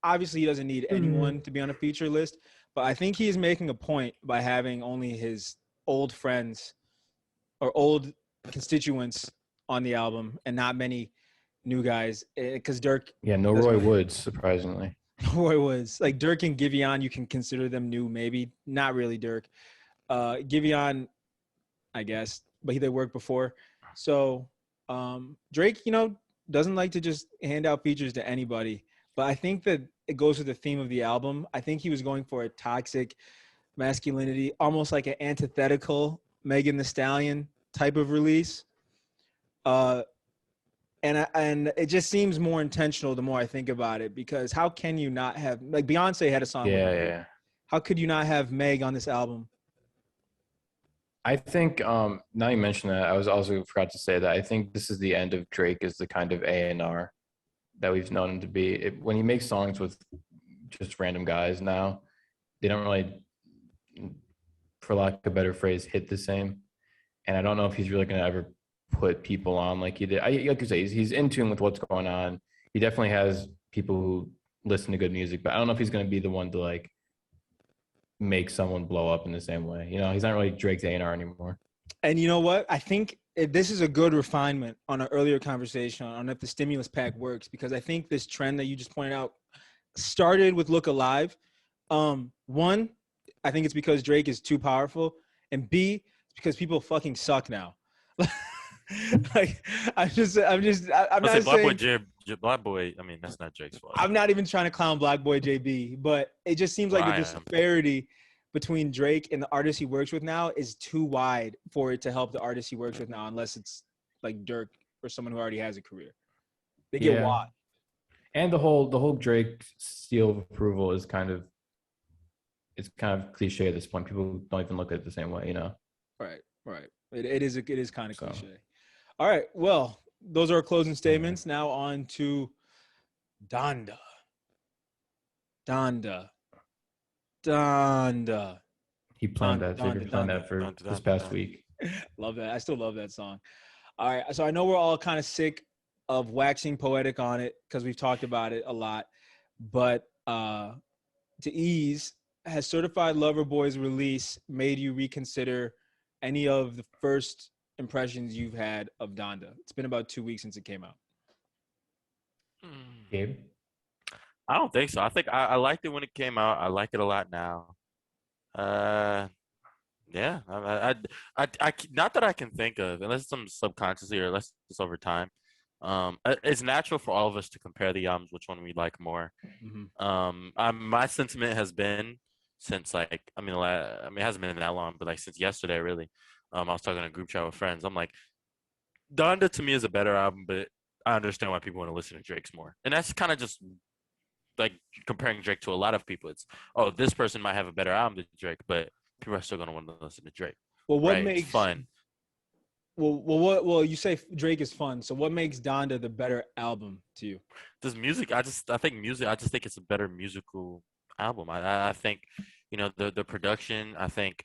obviously, he doesn't need anyone to be on a feature list. But I think he is making a point by having only his old friends or old constituents on the album and not many new guys. Because Dirk. Yeah, no Roy Woods, surprisingly. Roy Woods. Like Dirk and Giveon, you can consider them new, maybe. Not really Dirk. Giveon, I guess, but they worked before. So Drake, doesn't like to just hand out features to anybody. But I think that it goes with the theme of the album. I think he was going for a toxic masculinity, almost like an antithetical Megan Thee Stallion type of release. And it just seems more intentional the more I think about it, because how can you not have, like, Beyonce had a song with Meg. Yeah. How could you not have Meg on this album? I think now you mention that, I was also forgot to say that I think this is the end of Drake as the kind of A&R that we've known him to be. When he makes songs with just random guys now, they don't really, for lack of a better phrase, hit the same. And I don't know if he's really going to ever put people on like he did. Like you say, he's in tune with what's going on. He definitely has people who listen to good music, but I don't know if he's going to be the one to like make someone blow up in the same way. He's not really Drake's A&R anymore. And you know what? I think this is a good refinement on an earlier conversation on if the stimulus pack works, because I think this trend that you just pointed out started with Look Alive. One, I think it's because Drake is too powerful, and B, it's because people fucking suck now. Like I'm not saying Black Boy. I mean, that's not Drake's fault. I'm not even trying to clown Black Boy JB, but it just seems like the disparity between Drake and the artists he works with now is too wide for it to help the artists he works with now, unless it's like Dirk or someone who already has a career. They get wide. And the whole Drake seal of approval is kind of cliche at this point. People don't even look at it the same way, Right. It is kind of cliche. All right. Well, those are our closing statements. Now on to Donda. He planned that for this past week. Love that. I still love that song. All right. So I know we're all kind of sick of waxing poetic on it because we've talked about it a lot. But to ease, has Certified Lover Boy's release made you reconsider any of the first impressions you've had of Donda? It's been about 2 weeks since it came out. Gabe? I don't think so. I think I liked it when it came out. I like it a lot now. Yeah. I not that I can think of, unless some subconsciously or unless it's over time. It's natural for all of us to compare the albums, which one we like more. Mm-hmm. My sentiment has been since it hasn't been that long, but like since yesterday, really. I was talking in a group chat with friends. I'm like, Donda to me is a better album, but I understand why people want to listen to Drake's more. And that's kind of just like comparing Drake to a lot of people. It's, this person might have a better album than Drake, but people are still going to want to listen to Drake. Well, what right? makes it's fun? Well, you say Drake is fun. So what makes Donda the better album to you? This music, I just think it's a better musical album. I think, the production, I think,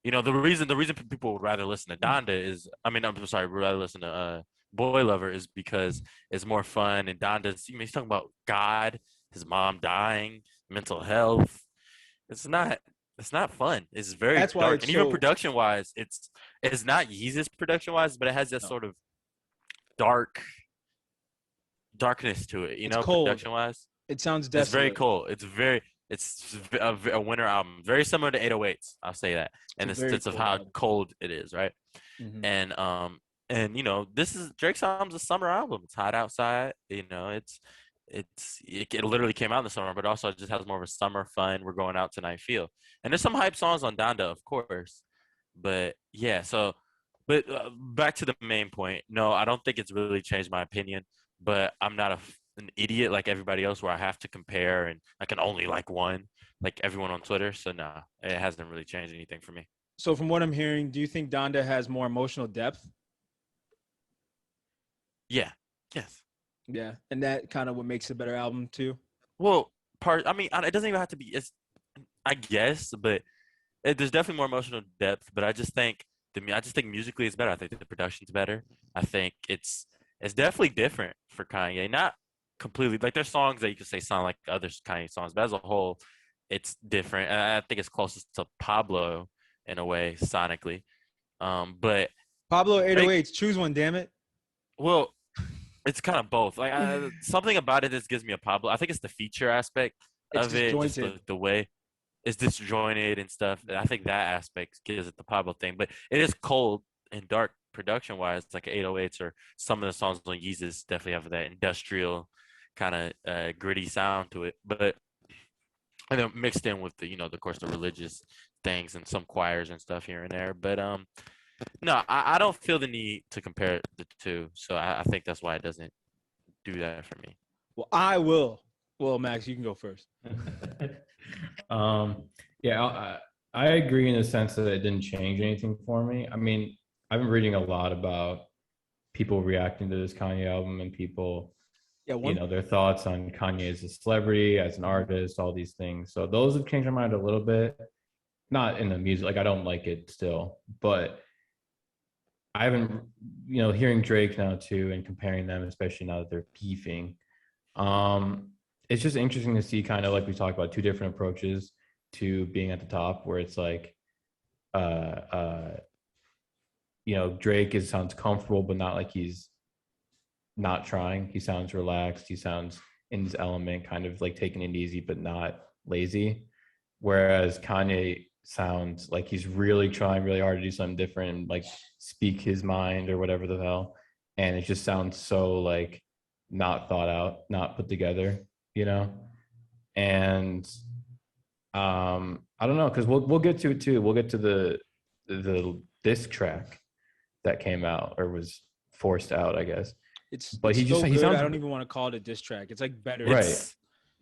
the reason people would rather listen to Donda is, rather listen to Boy Lover is because it's more fun. And Donda's, he's talking about God, his mom dying, mental health. It's not. It's not fun. It's very That's why dark, it's and even so production wise, it's not Yeezus production wise, but it has that no. sort of dark darkness to it. It's cold. Production wise, It sounds it's very desolate. cool. It's a winter album, very similar to 808s. I'll say that, It's in a the very sense of cold how album. cold it is, right? Hmm. And this is Drake's album's a summer album. It's hot outside. It literally came out in the summer, but also it just has more of a summer fun. We're going out tonight feel. And there's some hype songs on Donda, of course, but yeah. So, but back to the main point. No, I don't think it's really changed my opinion. But I'm not an idiot like everybody else, where I have to compare and I can only like one, like everyone on Twitter. So nah, it hasn't really changed anything for me. So from what I'm hearing, do you think Donda has more emotional depth? Yeah. Yes. Yeah, and that kind of what makes it a better album too. Well, I mean, it doesn't even have to be. I guess, but there's definitely more emotional depth. But I just think musically it's better. I think the production's better. I think it's definitely different for Kanye. Not completely, like there's songs that you could say sound like other Kanye songs, but as a whole, it's different. And I think it's closest to Pablo in a way sonically. But Pablo Drake, 808s, choose one, damn it. well, it's kind of both. Like something about it just gives me a Pablo. I think it's the feature aspect It's of it, just disjointed. the way it's disjointed and stuff. And I think that aspect gives it the Pablo thing. But it is cold and dark production wise, like 808s or some of the songs on Yeezus definitely have that industrial kind of gritty sound to it. But and then mixed in with the of course the religious things and some choirs and stuff here and there. But no, I don't feel the need to compare the two. So I think that's why it doesn't do that for me. Well, I will. Well, Max, you can go first. um, yeah, I agree in the sense that it didn't change anything for me. I mean, I've been reading a lot about people reacting to this Kanye album and people, Yeah, their thoughts on Kanye as a celebrity, as an artist, all these things. So those have changed my mind a little bit. Not in the music, like I don't like it still, but I haven't, hearing Drake now too and comparing them, especially now that they're beefing. It's just interesting to see kind of like we talked about two different approaches to being at the top, where it's like, Drake sounds comfortable, but not like he's not trying. He sounds relaxed. He sounds in his element, kind of like taking it easy, but not lazy. Whereas Kanye sounds like he's really trying really hard to do something different and like speak his mind or whatever the hell. And it just sounds so like not thought out, not put together, And I don't know, because we'll get to it too. We'll get to the disc track that came out or was forced out, I guess. But he sounds. I don't even want to call it a diss track. It's like better, right?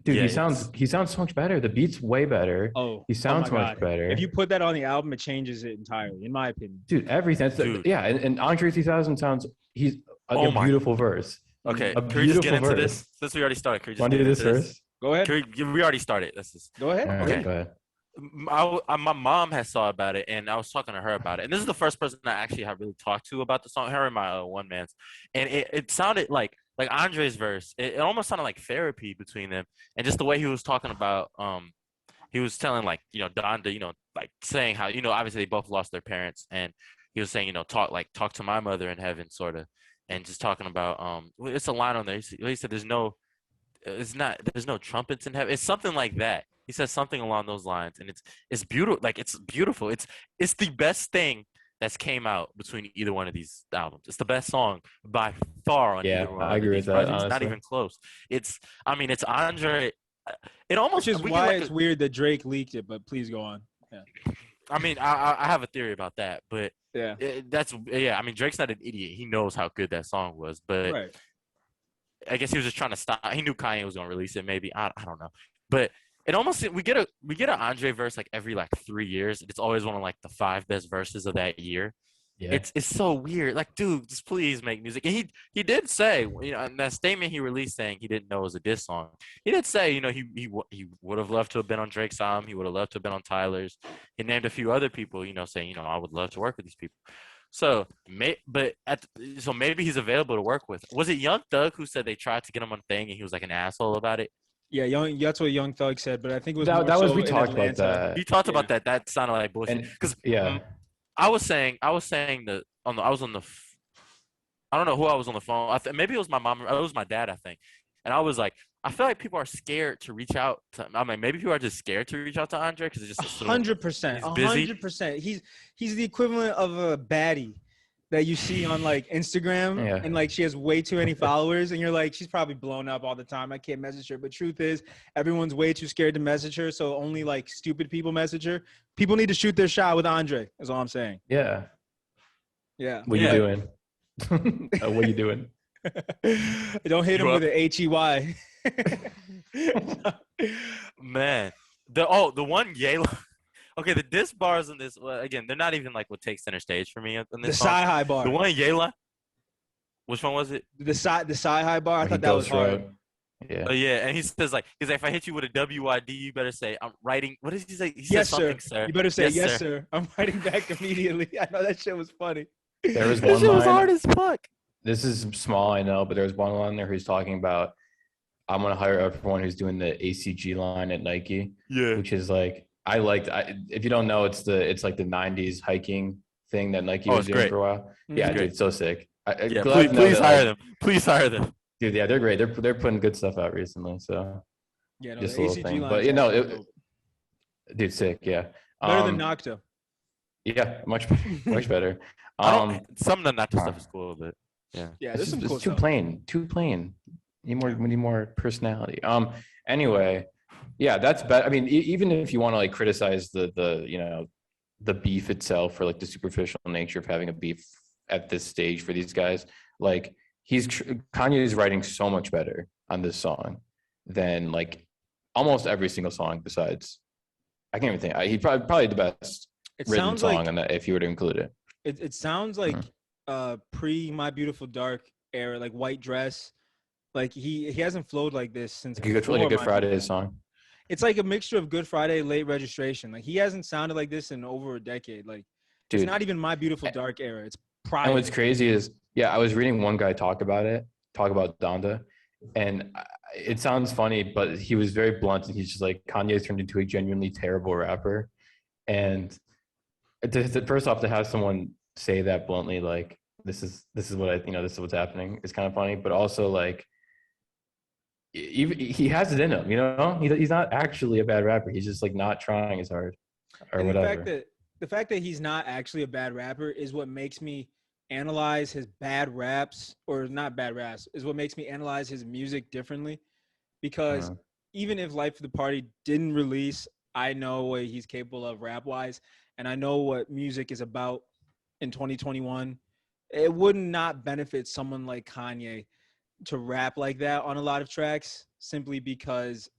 Dude, he sounds so much better. The beat's way better. He sounds much better. If you put that on the album, it changes it entirely, in my opinion. Dude, everything. Yeah, and Andre 3000 sounds. He's a beautiful verse. Okay, can we just get into this? Since we already started, can we just want to do this first? Go ahead. We already started. Let's just go ahead. Okay, go ahead. My mom has saw about it, and I was talking to her about it. And this is the first person I actually have really talked to about the song. Her and my one man's, and it sounded like Andre's verse. It almost sounded like therapy between them, and just the way he was talking about. He was telling Donda, like saying how obviously they both lost their parents, and he was saying talk to my mother in heaven, sort of, and just talking about it's a line on there. He said there's no trumpets in heaven. It's something like that. He says something along those lines, and it's beautiful. Like it's beautiful. It's the best thing that's came out between either one of these albums. It's the best song by far on either one. I agree with that. It's not even close. It's Andre. It almost, which is why it's weird that Drake leaked it. But please go on. Yeah. I mean, I have a theory about that, but yeah, I mean, Drake's not an idiot. He knows how good that song was, but right. I guess he was just trying to stop. He knew Kanye was gonna release it. Maybe I don't know, but it almost we get an Andre verse like every 3 years. It's always one of the 5 best verses of that year. Yeah. It's so weird. Like, dude, just please make music. And he did say, in that statement he released saying he didn't know it was a diss song. He did say, he would have loved to have been on Drake's album. He would have loved to have been on Tyler's. He named a few other people, saying, I would love to work with these people. So maybe he's available to work with. Was it Young Thug who said they tried to get him on a thing and he was like an asshole about it? Yeah, that's what Young Thug said, but I think it was That more was so we in talked about Atlanta. that. He talked Yeah. about that. That sounded like bullshit. And Because yeah, I was saying that I was on the I don't know who I was on the phone. Maybe it was my mom. It was my dad, I think. And I was like, I feel like people are scared to reach out to. I mean, maybe people are just scared to reach out to Andre because it's just assume 100%. he's busy. 100%. He's the equivalent of a baddie that you see on like Instagram, Yeah. and like she has way too many followers, and you're like, she's probably blown up all the time. I can't message her. But truth is, everyone's way too scared to message her, so only like stupid people message her. People need to shoot their shot with Andre. Is all I'm saying. yeah. Yeah. What you doing? What you doing? Don't hit him with an HEY. Man, the one Yayla. Okay, the diss bars in this, well, again, they're not even like what takes center stage for me in The this side song. high bar. The one Yayla. Which one was it? The side high bar. I thought that was hard. Yeah. Yeah, and he's like, if I hit you with a WID, you better say, I'm writing. What does he say? He Yes, said something, sir. You better say yes, sir. I'm writing back immediately. I know that shit was funny. There was That one shit was line. hard as fuck. This is small, I know, but there was one line there who's talking about, I'm gonna hire everyone who's doing the ACG line at Nike. Yeah. Which is like, if you don't know, it's like the '90s hiking thing that Nike was doing for a while. Yeah, dude, it's so sick. Yeah, please hire them. Please hire them. Dude, yeah, they're great. They're putting good stuff out recently. So yeah, no, just the a little ACG thing, line. but dude, sick. Yeah, better than Nocta. Yeah, much better. Some of the Nocta stuff is cool, but yeah, there's some cool too stuff. Too plain. We need more personality. Anyway, yeah, that's bad. I mean, even if you want to like criticize the beef itself, or like the superficial nature of having a beef at this stage for these guys, like Kanye is writing so much better on this song than like almost every single song besides. I can't even think. He's probably the best written song on that if you were to include it. It sounds like pre My Beautiful Dark era, like White Dress. Like he hasn't flowed like this since like a Good Friday song. It's like a mixture of Good Friday, Late Registration. Like he hasn't sounded like this in over a decade. Like dude, it's not even My Beautiful Dark era. It's prior. And what's crazy is, I was reading one guy talk about Donda, and it sounds funny, but he was very blunt, and he's just like, Kanye's turned into a genuinely terrible rapper. And first off, to have someone say that bluntly, like this is what this is what's happening, is kind of funny, but also like he has it in him, he's not actually a bad rapper. He's just like not trying as hard or and whatever. The fact that he's not actually a bad rapper is what makes me analyze his bad raps, or not bad raps, is what makes me analyze his music differently. Because even if Life of the Party didn't release, I know what he's capable of rap wise, and I know what music is about in 2021. It would not benefit someone like Kanye to rap like that on a lot of tracks, simply because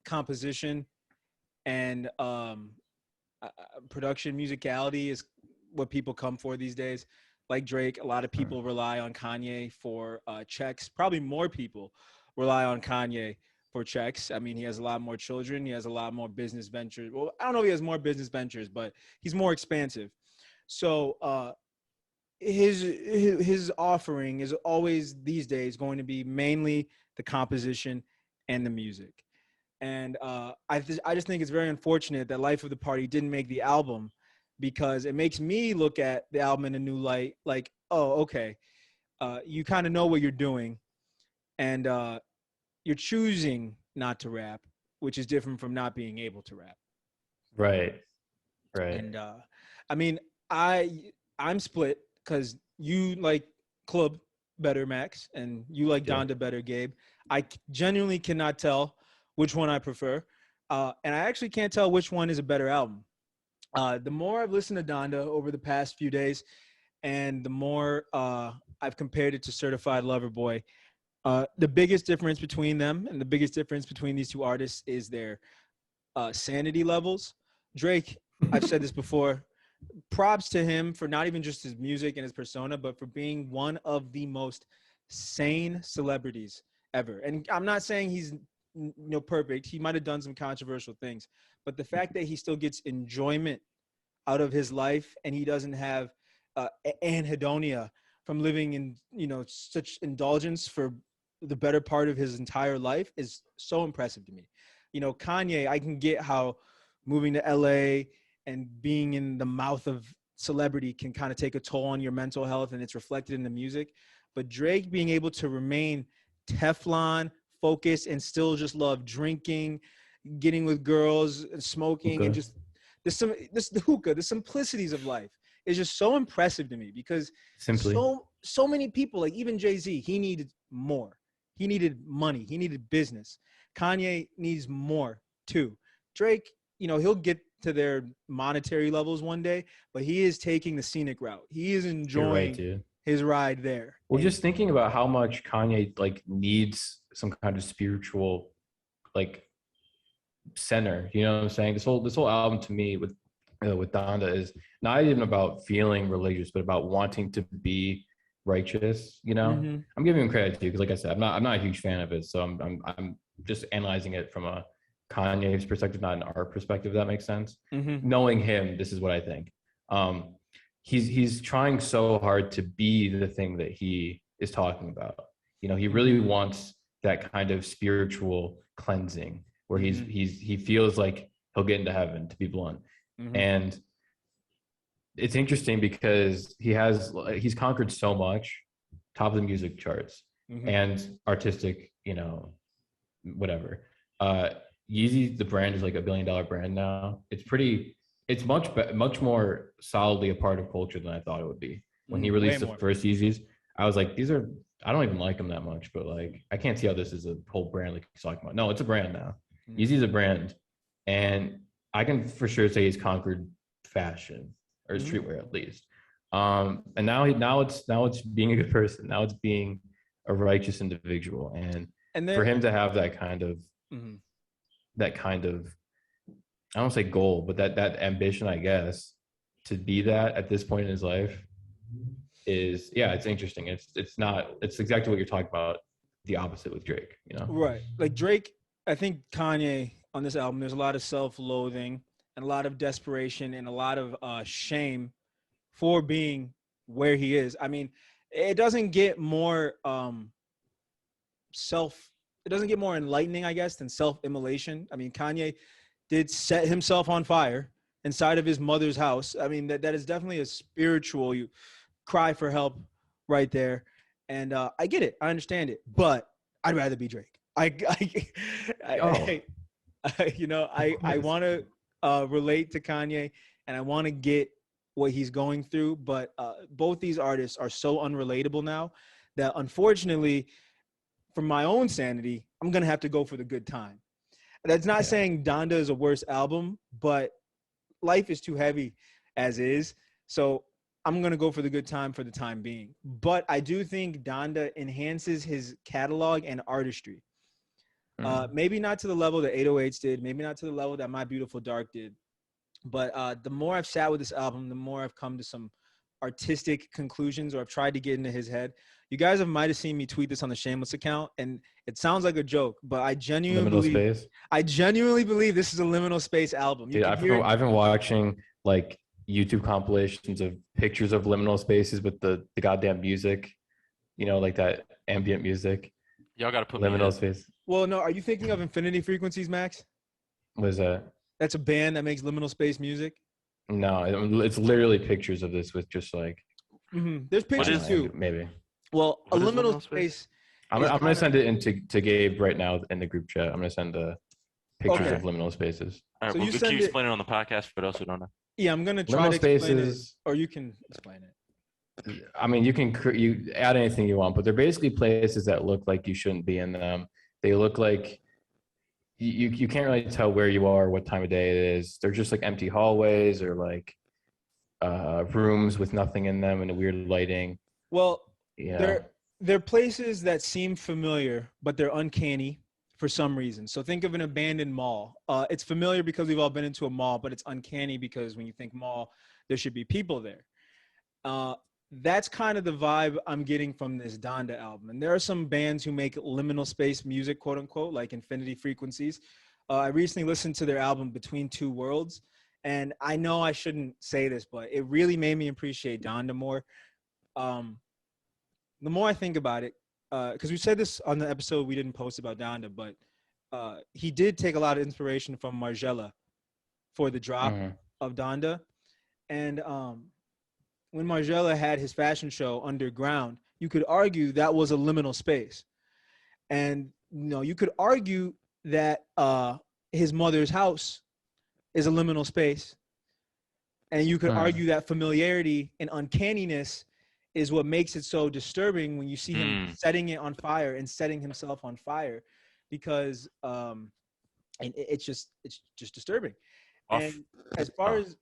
composition and production musicality is what people come for these days. Like Drake, a lot of people rely on Kanye for checks. Probably more people rely on Kanye for checks. I mean, he has a lot more children. He has a lot more business ventures. Well, I don't know if he has more business ventures, but he's more expansive. So his offering is always these days going to be mainly the composition and the music. And I just think it's very unfortunate that Life of the Party didn't make the album, because it makes me look at the album in a new light. Like, oh, okay, you kind of know what you're doing, and you're choosing not to rap, which is different from not being able to rap. Right. And I mean, I'm split, because you like Club better, Max, and you like Donda better, Gabe. I genuinely cannot tell which one I prefer, and I actually can't tell which one is a better album. The more I've listened to Donda over the past few days, and the more I've compared it to Certified Lover Boy, the biggest difference between them, and the biggest difference between these two artists, is their sanity levels. Drake, I've said this before, props to him for not even just his music and his persona, but for being one of the most sane celebrities ever. And I'm not saying he's perfect. He might have done some controversial things, but the fact that he still gets enjoyment out of his life, and he doesn't have anhedonia from living in, such indulgence for the better part of his entire life is so impressive to me. Kanye, I can get how moving to LA and being in the mouth of celebrity can kind of take a toll on your mental health, and it's reflected in the music. But Drake being able to remain Teflon focused and still just love drinking, getting with girls, and smoking, and just the hookah, the simplicities of life is just so impressive to me, because Simply. so many people, like even Jay-Z, he needed more. He needed money. He needed business. Kanye needs more too. Drake, he'll get to their monetary levels one day, but he is taking the scenic route. He is enjoying his ride there. Well, just thinking about how much Kanye needs some kind of spiritual center. You know what I'm saying? This whole album to me with Donda is not even about feeling religious, but about wanting to be righteous. Mm-hmm. I'm giving him credit too, because like I said, I'm not a huge fan of it, so I'm just analyzing it from a Kanye's perspective, not an art perspective. If that makes sense. Mm-hmm. Knowing him, this is what I think. He's trying so hard to be the thing that he is talking about. He really wants that kind of spiritual cleansing where he feels like he'll get into heaven, to be blunt. Mm-hmm. And it's interesting because he's conquered so much, top of the music charts and artistic, whatever. Yeezy, the brand, is like $1 billion brand now. It's much more solidly a part of culture than I thought it would be. When he released the first Yeezys, I was like, I don't even like them that much, but I can't see how this is a whole brand like he's talking about. No, it's a brand now. Yeezy's a brand, and I can for sure say he's conquered fashion or streetwear at least. And now it's being a good person. Now it's being a righteous individual, and then, for him to have that kind of I don't say goal, but that ambition, I guess, to be that at this point in his life is, it's interesting. It's exactly what you're talking about. The opposite with Drake, Right. Like Drake, I think Kanye on this album, there's a lot of self-loathing and a lot of desperation and a lot of shame for being where he is. I mean, it doesn't get more enlightening, I guess, than self-immolation. I mean, Kanye did set himself on fire inside of his mother's house. I mean, that is definitely a spiritual cry for help right there. And I get it. I understand it. But I'd rather be Drake. I want to relate to Kanye, and I want to get what he's going through. But both these artists are so unrelatable now that, unfortunately, for my own sanity, I'm going to have to go for the good time. That's not saying Donda is a worse album, but life is too heavy as is. So I'm going to go for the good time for the time being. But I do think Donda enhances his catalog and artistry. Maybe not to the level that 808s did. Maybe not to the level that My Beautiful Dark did. But the more I've sat with this album, the more I've come to some artistic conclusions, or I've tried to get into his head. You guys might have seen me tweet this on the Shameless account, and it sounds like a joke, but I genuinely believe this is a liminal space album. Dude, I've been watching YouTube compilations of pictures of liminal spaces with the goddamn music, like that ambient music. Y'all gotta put liminal space. Well, no, are you thinking of Infinity Frequencies, Max? What is that? That's a band that makes liminal space music. No, it's literally pictures of this with just There's pictures too. Maybe. Well, a liminal space. I'm gonna send it to Gabe right now in the group chat. I'm gonna send pictures of liminal spaces. All right, so can you explain it on the podcast for those who don't know? Yeah, I'm gonna try to explain it, or you can explain it. I mean, you add anything you want, but they're basically places that look like you shouldn't be in them. They look like you can't really tell where you are, what time of day it is. They're just empty hallways or rooms with nothing in them and a weird lighting. Well, they're places that seem familiar, but they're uncanny for some reason. So think of an abandoned mall. It's familiar because we've all been into a mall, but it's uncanny because when you think mall, there should be people there. That's kind of the vibe I'm getting from this Donda album. And there are some bands who make liminal space music, quote unquote, like Infinity Frequencies. I recently listened to their album Between Two Worlds, And I know I shouldn't say this, but it really made me appreciate Donda more. The more I think about it, because we said this on the episode we didn't post about Donda, but he did take a lot of inspiration from Margiela for the drop of Donda. And when Margiela had his fashion show underground, you could argue that was a liminal space. And you could argue that his mother's house is a liminal space. And you could argue that familiarity and uncanniness is what makes it so disturbing when you see him setting it on fire and setting himself on fire, because and it's just disturbing. And as far as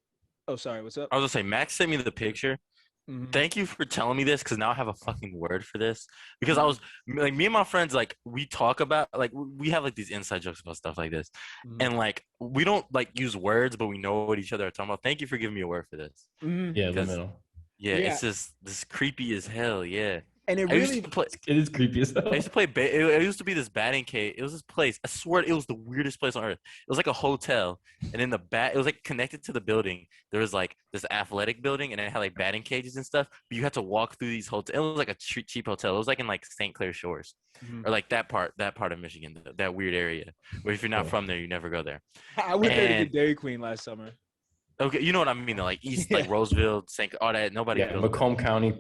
sorry, what's up? I was gonna say Max sent me the picture. Thank you for telling me this, because now I have a fucking word for this. Because I was like, me and my friends, like, we talk about, like, we have like these inside jokes about stuff like this, and like we don't like use words, but we know what each other are talking about. Thank you for giving me a word for this. Yeah, liminal. Yeah, it's just this creepy as hell. Yeah. And it is creepy as hell. I used to play. It used to be this batting cage. It was this place. I swear, it was the weirdest place on earth. It was like a hotel, and in the it was like connected to the building. There was like this athletic building, and it had like batting cages and stuff. But you had to walk through these hotels. It was like a cheap hotel. It was like in like St. Clair Shores, or like that part of Michigan, that weird area where if you're not from there, you never go there. I went there to get Dairy Queen last summer. Okay, you know what I mean? Like East, like Roseville, all that. Nobody. Yeah, Macomb County.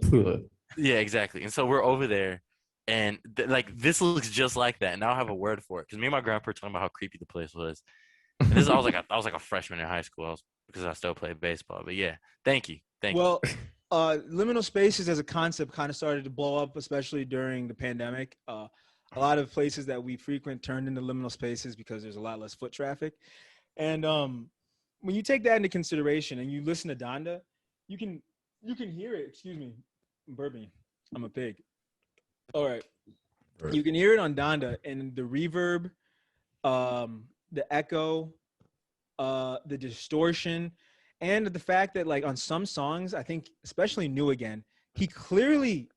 Yeah, exactly. And so we're over there, and like this looks just like that. And now I have a word for it, because me and my grandpa were talking about how creepy the place was. And I was like a freshman in high school, because I still played baseball. But yeah, thank you. Well, liminal spaces as a concept kind of started to blow up, especially during the pandemic. A lot of places that we frequent turned into liminal spaces because there's a lot less foot traffic. And when you take that into consideration and you listen to Donda, you can hear it. Excuse me, I'm burping. I'm a pig. All right. You can hear it on Donda, and the reverb, the echo, the distortion, and the fact that like on some songs, I think especially New Again, he clearly,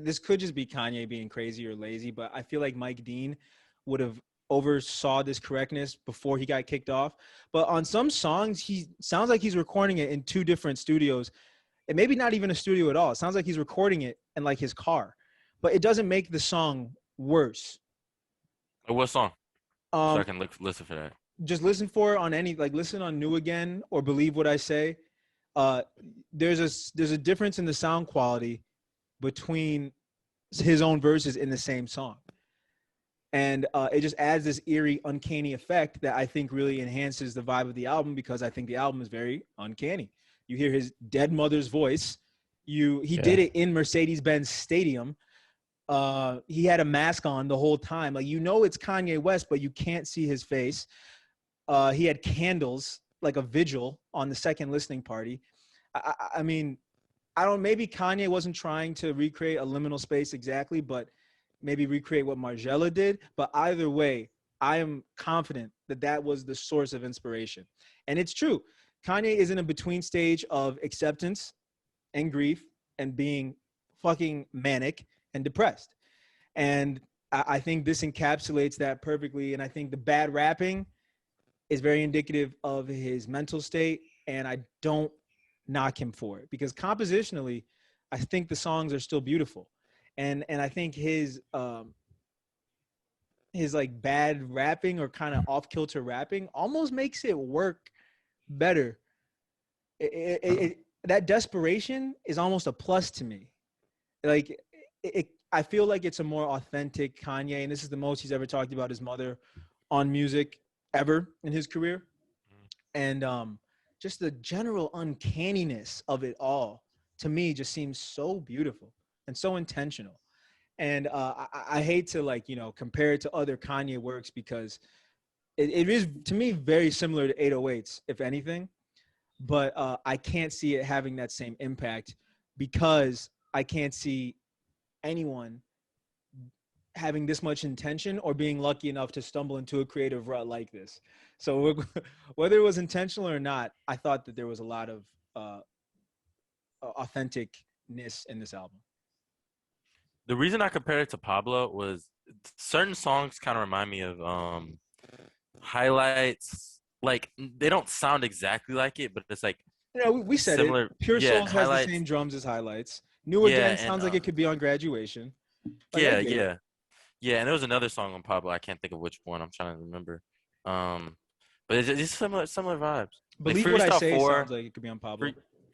this could just be Kanye being crazy or lazy, but I feel like Mike Dean would have oversaw this correctness before he got kicked off. But on some songs, he sounds like he's recording it in two different studios, and maybe not even a studio at all. It sounds like he's recording it in like his car, but it doesn't make the song worse. What song? So I can listen for that. Just listen for it on listen on New Again or Believe What I Say. There's a difference in the sound quality between his own verses in the same song. And it just adds this eerie, uncanny effect that I think really enhances the vibe of the album, because I think the album is very uncanny. You hear his dead mother's voice. He did it in Mercedes-Benz Stadium. He had a mask on the whole time. Like, it's Kanye West, but you can't see his face. He had candles, like a vigil on the second listening party. I mean, maybe Kanye wasn't trying to recreate a liminal space exactly, but maybe recreate what Margiela did. But either way, I am confident that was the source of inspiration. And it's true. Kanye is in a between stage of acceptance and grief and being fucking manic and depressed. And I think this encapsulates that perfectly. And I think the bad rapping is very indicative of his mental state. And I don't knock him for it, because compositionally, I think the songs are still beautiful. And I think his like bad rapping or kind of off kilter rapping almost makes it work better. That desperation is almost a plus to me. Like I feel like it's a more authentic Kanye, and this is the most he's ever talked about his mother on music ever in his career. And just the general uncanniness of it all, to me, just seems so beautiful and so intentional. And I hate to compare it to other Kanye works, because it is, to me, very similar to 808s, if anything. But I can't see it having that same impact, because I can't see anyone having this much intention or being lucky enough to stumble into a creative rut like this. So whether it was intentional or not, I thought that there was a lot of authenticness in this album. The reason I compared it to Pablo was certain songs kind of remind me of Highlights, like they don't sound exactly like it, but it's like We said similar. it. Pure Yeah, Souls has the highlights. same drums as Highlights. New Yeah, Again and sounds like it could be on Graduation. Like I yeah, get it. yeah, yeah. And there was another song on Pablo. I can't think of which one. I'm trying to remember. Um, but it's similar vibes. Like Believe What I Freestyle Say sounds Four, like it could be on Pablo.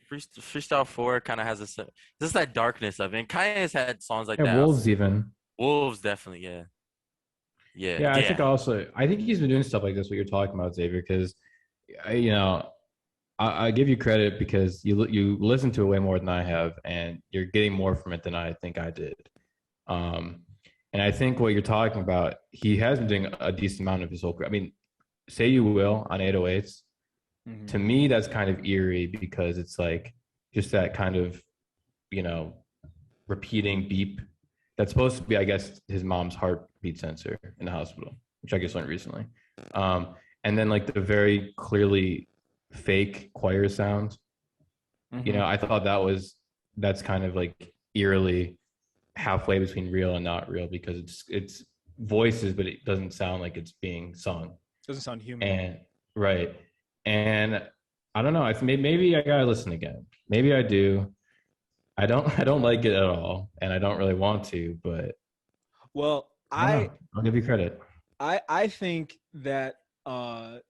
free, Freestyle Four kind of has this that darkness of it. And Kanye's had songs like Yeah, that. Wolves even. Wolves definitely, yeah, yeah, Yeah, yeah. I think he's been doing stuff like this. What you're talking about, Xavier, because you know, I give you credit because you listen to it way more than I have, and you're getting more from it than I think I did. Um, and I think what you're talking about, he has been doing a decent amount of his whole career. I mean, Say You Will on 808s. To me, that's kind of eerie because it's like just that kind of, you know, repeating beep that's supposed to be, I guess, his mom's heartbeat sensor in the hospital, which I guess went recently. And then like the very clearly fake choir sound. You know, I thought that's kind of like eerily halfway between real and not real because it's voices, but it doesn't sound like it's being sung. Doesn't sound human. And right. And I don't know. I maybe I gotta listen again. Maybe I do. I don't like it at all, and I don't really want to. But well, I'll give you credit. I think that to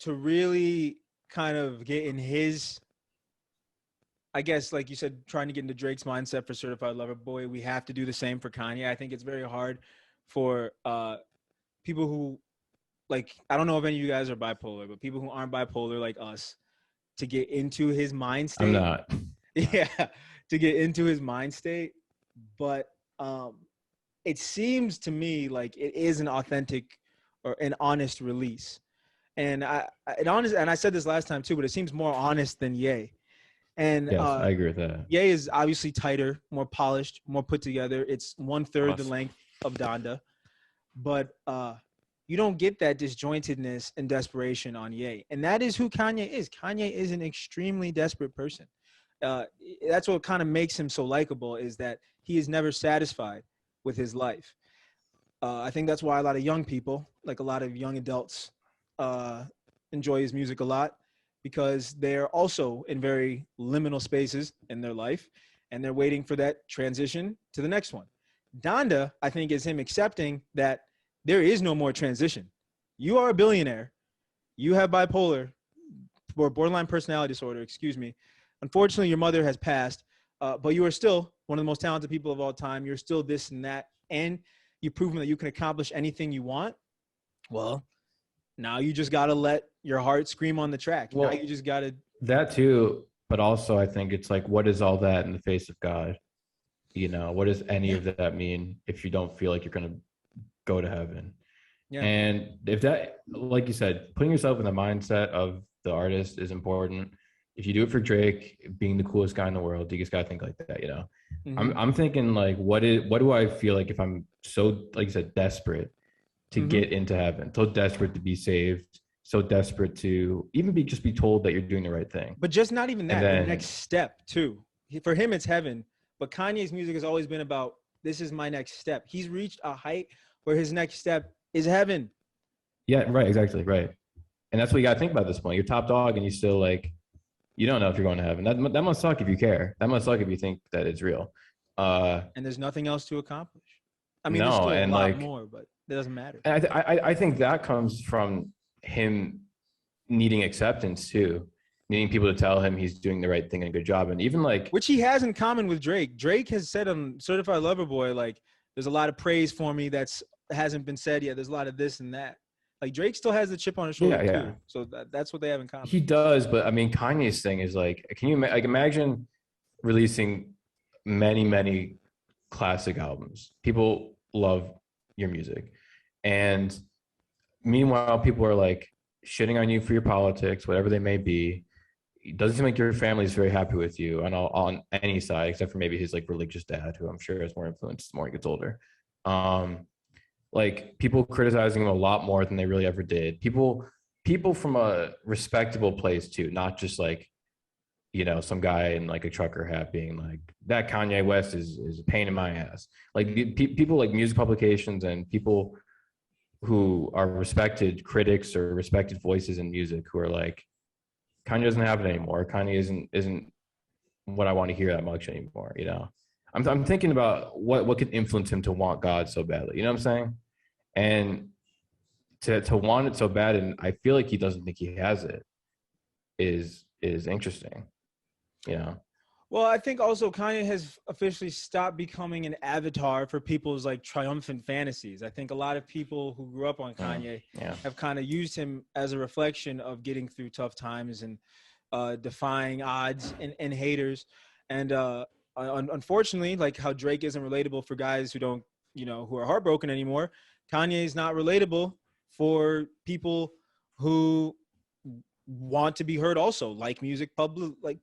really kind of get in his, I guess, like you said, trying to get into Drake's mindset for Certified Lover Boy, we have to do the same for Kanye. I think it's very hard for people who, like, I don't know if any of you guys are bipolar, but people who aren't bipolar like us to get into his mind state. I'm not. Yeah, to get into his mind state. But it seems to me like it is an authentic or an honest release. And I said this last time too, but it seems more honest than Ye. And yes, I agree with that. Ye is obviously tighter, more polished, more put together. It's 1/3 the length of Donda, but you don't get that disjointedness and desperation on Ye. And that is who Kanye is. Kanye is an extremely desperate person. That's what kind of makes him so likable, is that he is never satisfied with his life. I think that's why a lot of young people, like a lot of young adults, enjoy his music a lot, because they're also in very liminal spaces in their life, and they're waiting for that transition to the next one. Donda, I think, is him accepting that there is no more transition. You are a billionaire. You have bipolar or borderline personality disorder, excuse me. Unfortunately, your mother has passed, but you are still one of the most talented people of all time. You're still this and that, and you've proven that you can accomplish anything you want. Well, now you just got to let your heart scream on the track. Well, now you just got to. That too, but also I think it's like, what is all that in the face of God? You know, what does any of that mean if you don't feel like you're going to go to heaven? Yeah. And if that, like you said, putting yourself in the mindset of the artist is important. If you do it for Drake, being the coolest guy in the world, you just got to think like that, you know? I'm thinking like, what do I feel like if I'm so, like you said, desperate to get into heaven, so desperate to be saved, so desperate to even just be told that you're doing the right thing. But just not even that, the next step too. For him, it's heaven. But Kanye's music has always been about, this is my next step. He's reached a height where his next step is heaven. Yeah, right, exactly, right. And that's what you got to think about at this point. You're top dog and you still like, you don't know if you're going to heaven. That must suck if you care. That must suck if you think that it's real. And there's nothing else to accomplish. I mean, there's still a lot more, but it doesn't matter. And I think that comes from him needing acceptance too, needing people to tell him he's doing the right thing and a good job. And even like, which he has in common with Drake. Drake has said on Certified Lover Boy, like, there's a lot of praise for me that's hasn't been said yet. There's a lot of this and that. Like, Drake still has the chip on his shoulder too. So that's what they have in common. He does, but I mean, Kanye's thing is like, can you like imagine releasing many classic albums? People love your music, and meanwhile, people are like shitting on you for your politics, whatever they may be. It doesn't seem like your family is very happy with you on any side, except for maybe his like religious dad, who I'm sure has more influence the more he gets older. Like people criticizing him a lot more than they really ever did. People from a respectable place too, not just like, you know, some guy in like a trucker hat being like, that Kanye West is a pain in my ass. Like people like music publications and people who are respected critics or respected voices in music who are like, Kanye doesn't have it anymore. Kanye isn't what I want to hear that much anymore. You know, I'm thinking about what could influence him to want God so badly. You know what I'm saying? And to want it so bad, and I feel like he doesn't think he has it, is interesting. You know. Well, I think also Kanye has officially stopped becoming an avatar for people's like triumphant fantasies. I think a lot of people who grew up on Kanye have kind of used him as a reflection of getting through tough times and defying odds and haters. And unfortunately, like how Drake isn't relatable for guys who don't, who are heartbroken anymore, Kanye is not relatable for people who want to be heard also, like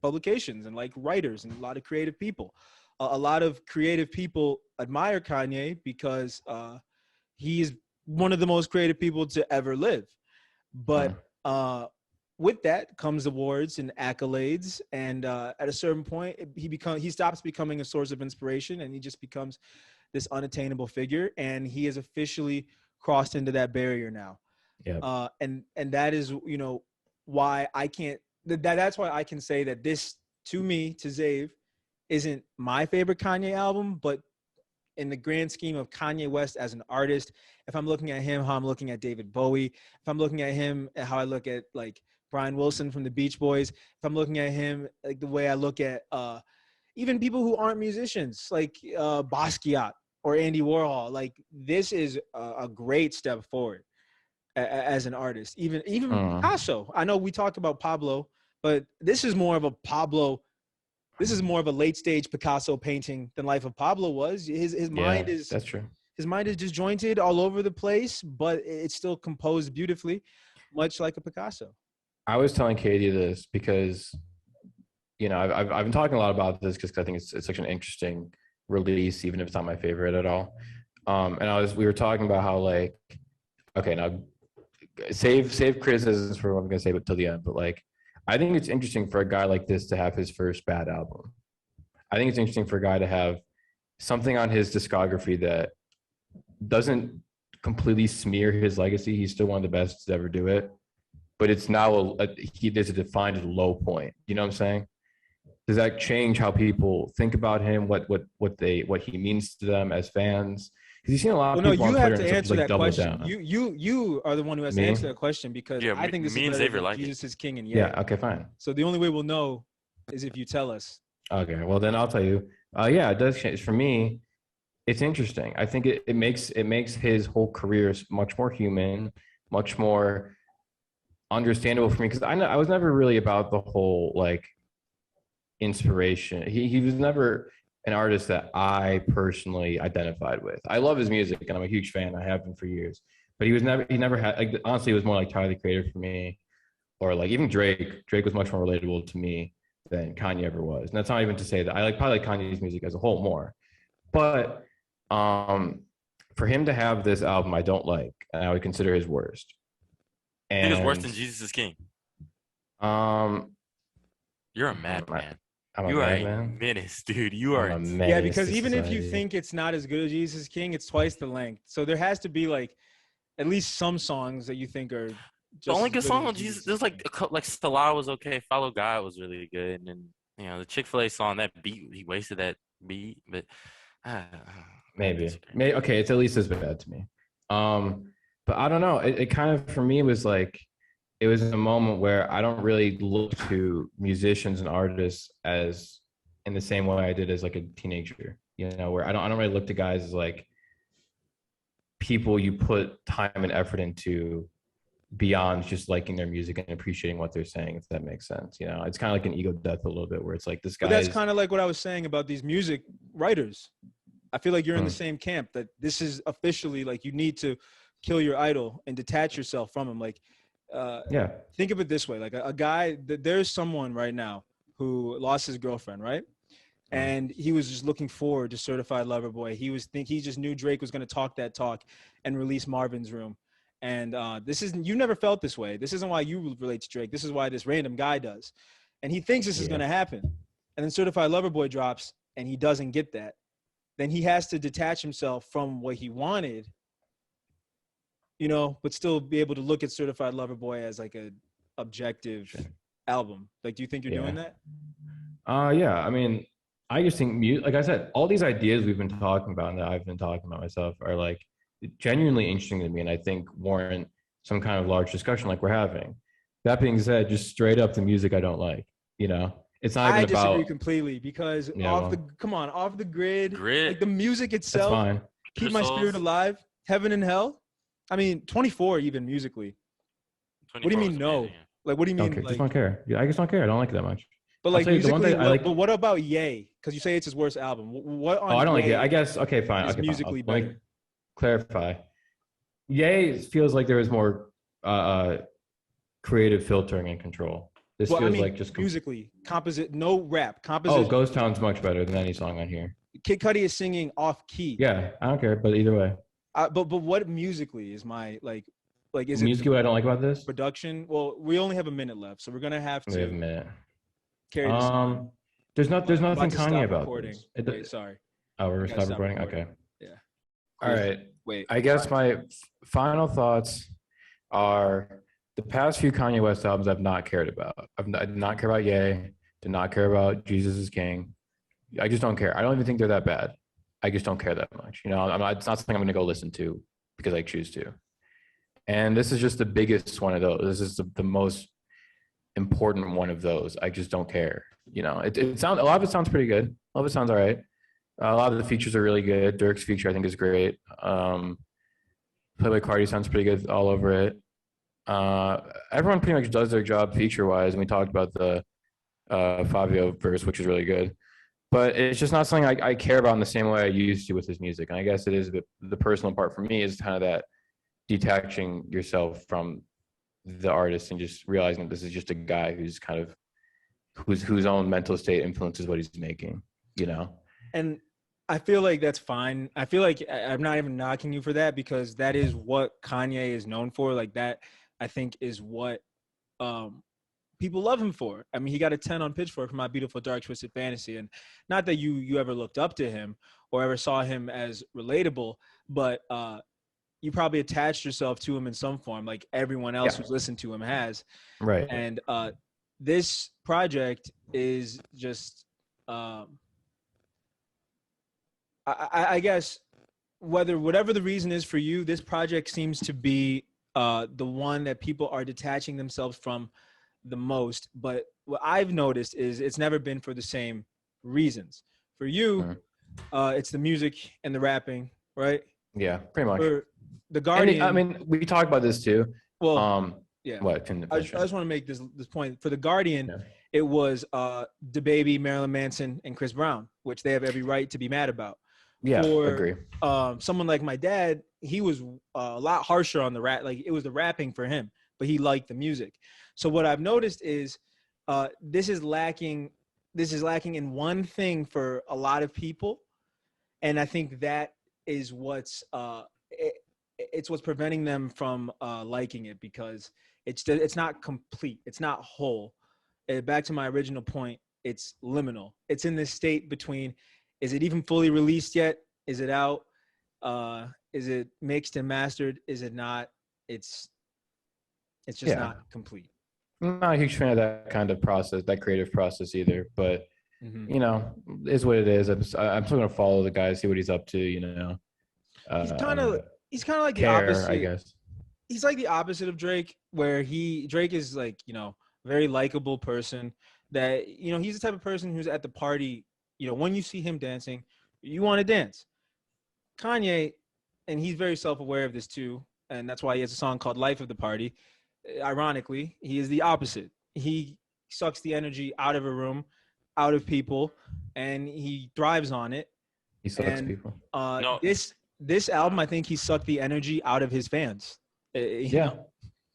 publications and like writers and a lot of creative people. A lot of creative people admire Kanye because he is one of the most creative people to ever live. But with that comes awards and accolades, and at a certain point he stops becoming a source of inspiration, and he just becomes this unattainable figure, and he has officially crossed into that barrier now. And that is, why I can't, that's why I can say that this, to me, to Zave, isn't my favorite Kanye album, but in the grand scheme of Kanye West as an artist, if I'm looking at him, how I'm looking at David Bowie, if I'm looking at him, how I look at like Brian Wilson from the Beach Boys, if I'm looking at him like the way I look at even people who aren't musicians, like Basquiat or Andy Warhol, like this is a great step forward as an artist. Even Picasso. I know we talk about Pablo, but this is more of a Pablo. This is more of a late stage Picasso painting than Life of Pablo was. His mind is, that's true. His mind is disjointed all over the place, but it's still composed beautifully, much like a Picasso. I was telling Katie this because, I've been talking a lot about this because I think it's such an interesting release, even if it's not my favorite at all. And we were talking about how like, okay, now save criticisms for what I'm gonna say, but till the end. But like, I think it's interesting for a guy like this to have his first bad album. I think it's interesting for a guy to have something on his discography that doesn't completely smear his legacy. He's still one of the best to ever do it, but it's now there's a defined low point. You know what I'm saying? Does that change how people think about him? What he means to them as fans? Because you've seen a lot of people on Twitter. You have to answer that question. Down. You are the one who has to answer that question, because I think this is better than Jesus is King and yeah. Okay, fine. So the only way we'll know is if you tell us. Okay, well then I'll tell you. Yeah, it does change. For me, it's interesting. I think it makes his whole career much more human, much more understandable for me, because I was never really about the whole like inspiration. He was never an artist that I personally identified with. I love his music and I'm a huge fan. I have been for years, but he never had, like, honestly, it was more like Tyler the Creator for me, or like even Drake. Drake was much more relatable to me than Kanye ever was. And that's not even to say that I probably like Kanye's music as a whole more, but for him to have this album I don't like, and I would consider his worst. And I think it's worse than Jesus is King. You're a madman. You are a menace, dude. You are. Yeah, because even if you think it's not as good as Jesus King, it's twice the length. So there has to be like at least some songs that you think are. The only good song on Jesus, there's like Salah was okay. Follow God was really good, and then the Chick-fil-A song, that beat, he wasted that beat, but maybe okay, it's at least as bad to me. But I don't know. It kind of, for me, was like, it was a moment where I don't really look to musicians and artists as in the same way I did as like a teenager, where I don't really look to guys as like people you put time and effort into beyond just liking their music and appreciating what they're saying, if that makes sense. It's kind of like an ego death a little bit, where it's like this guy. But that's kind of like what I was saying about these music writers. I feel like you're in the same camp, that this is officially like you need to kill your idol and detach yourself from him. Like, think of it this way: like a guy, there's someone right now who lost his girlfriend, right? And he was just looking forward to Certified Lover Boy. He just knew Drake was going to talk that talk and release Marvin's Room. And you never felt this way. This isn't why you relate to Drake. This is why this random guy does. And he thinks this is going to happen. And then Certified Lover Boy drops and he doesn't get that. Then he has to detach himself from what he wanted you know, but still be able to look at Certified Lover Boy as like a objective album. Like, do you think you're doing that? Yeah. I mean, I just think like I said, all these ideas we've been talking about and that I've been talking about myself are like genuinely interesting to me, and I think warrant some kind of large discussion like we're having. That being said, just straight up the music I don't like. You know, it's not even I disagree about completely because off the grid, Grit. like the music that's itself, fine. Keep My Spirit Alive, Heaven and Hell. I mean, 24 even musically. What do you mean no? Amazing. Like, what do you mean? Don't Like, just don't care. Yeah, I just don't care. I don't like it that much. but I'll like tell you, the one musically, thing I like. but what about Ye? Because you say it's his worst album. What on? Oh, I don't like Ye it. I guess. Okay, fine. is Okay, fine. musically Let me better? clarify. Ye feels like there is more creative filtering and control. This Well, feels I mean, like just musically, no rap, oh, composition. Ghost Town's much better than any song on here. Kid Cudi is singing off key. Yeah, I don't care, but either way. But what musically is my like is musically it what I don't like about this? production? Well, we only have a minute left, so we're gonna have We have a to minute. carry this on. There's I'm nothing about to Kanye stop about recording. this. Wait, sorry. Oh, we're I gonna gotta stop stop recording. recording. Okay. Yeah. All right. Wait. I guess my final thoughts are the past few Kanye West albums I've not cared about. I did not care about Ye. Did not care about Jesus is King. I just don't care. I don't even think they're that bad. I just don't care that much. You know, it's not something I'm going to go listen to because I choose to. And this is just the biggest one of those. This is the most important one of those. I just don't care. You know, it sounds, a lot of it sounds pretty good. A lot of it sounds all right. A lot of the features are really good. Dirk's feature I think is great. Playboy Cardi sounds pretty good all over it. Everyone pretty much does their job feature wise, and we talked about the Fabio verse, which is really good. But it's just not something I care about in the same way I used to with his music. And I guess it is the personal part for me is kind of that detaching yourself from the artist and just realizing that this is just a guy who's kind of whose own mental state influences what he's making, you know? And I feel like that's fine. I feel like I'm not even knocking you for that because that is what Kanye is known for. Like that, I think, is what people love him for. I mean, he got a 10 on Pitchfork for My Beautiful Dark Twisted Fantasy. And not that you ever looked up to him or ever saw him as relatable, but you probably attached yourself to him in some form, like everyone else who's listened to him has. Right. And this project is just, I guess, whatever the reason is for you, this project seems to be the one that people are detaching themselves from the most. But what I've noticed is it's never been for the same reasons. For you, it's the music and the rapping, right? Yeah, pretty much. For the Guardian, I mean, we talked about this too. Well, yeah. What? I just want to make this point. For the Guardian, it was DaBaby, Marilyn Manson, and Chris Brown, which they have every right to be mad about. Yeah, for, agree. Someone like my dad, he was a lot harsher on the rap. Like it was the rapping for him, but he liked the music. So what I've noticed is this is lacking in one thing for a lot of people, and I think that is what's what's preventing them from liking it because it's not complete, it's not whole. Back to my original point, it's liminal. It's in this state between. Is it even fully released yet? Is it out? Is it mixed and mastered? Is it not? It's just not complete. I'm not a huge fan of that kind of process, that creative process either. But you know, is what it is. I'm still gonna follow the guy, see what he's up to. You know, he's kind of like the opposite. I guess he's like the opposite of Drake, where Drake is like, you know, very likable person. That, you know, he's the type of person who's at the party. You know, when you see him dancing, you want to dance. Kanye, and he's very self-aware of this too, and that's why he has a song called Life of the Party. Ironically, he is the opposite. He sucks the energy out of a room, out of people, and he thrives on it. He sucks people. This album, I think he sucked the energy out of his fans. Yeah,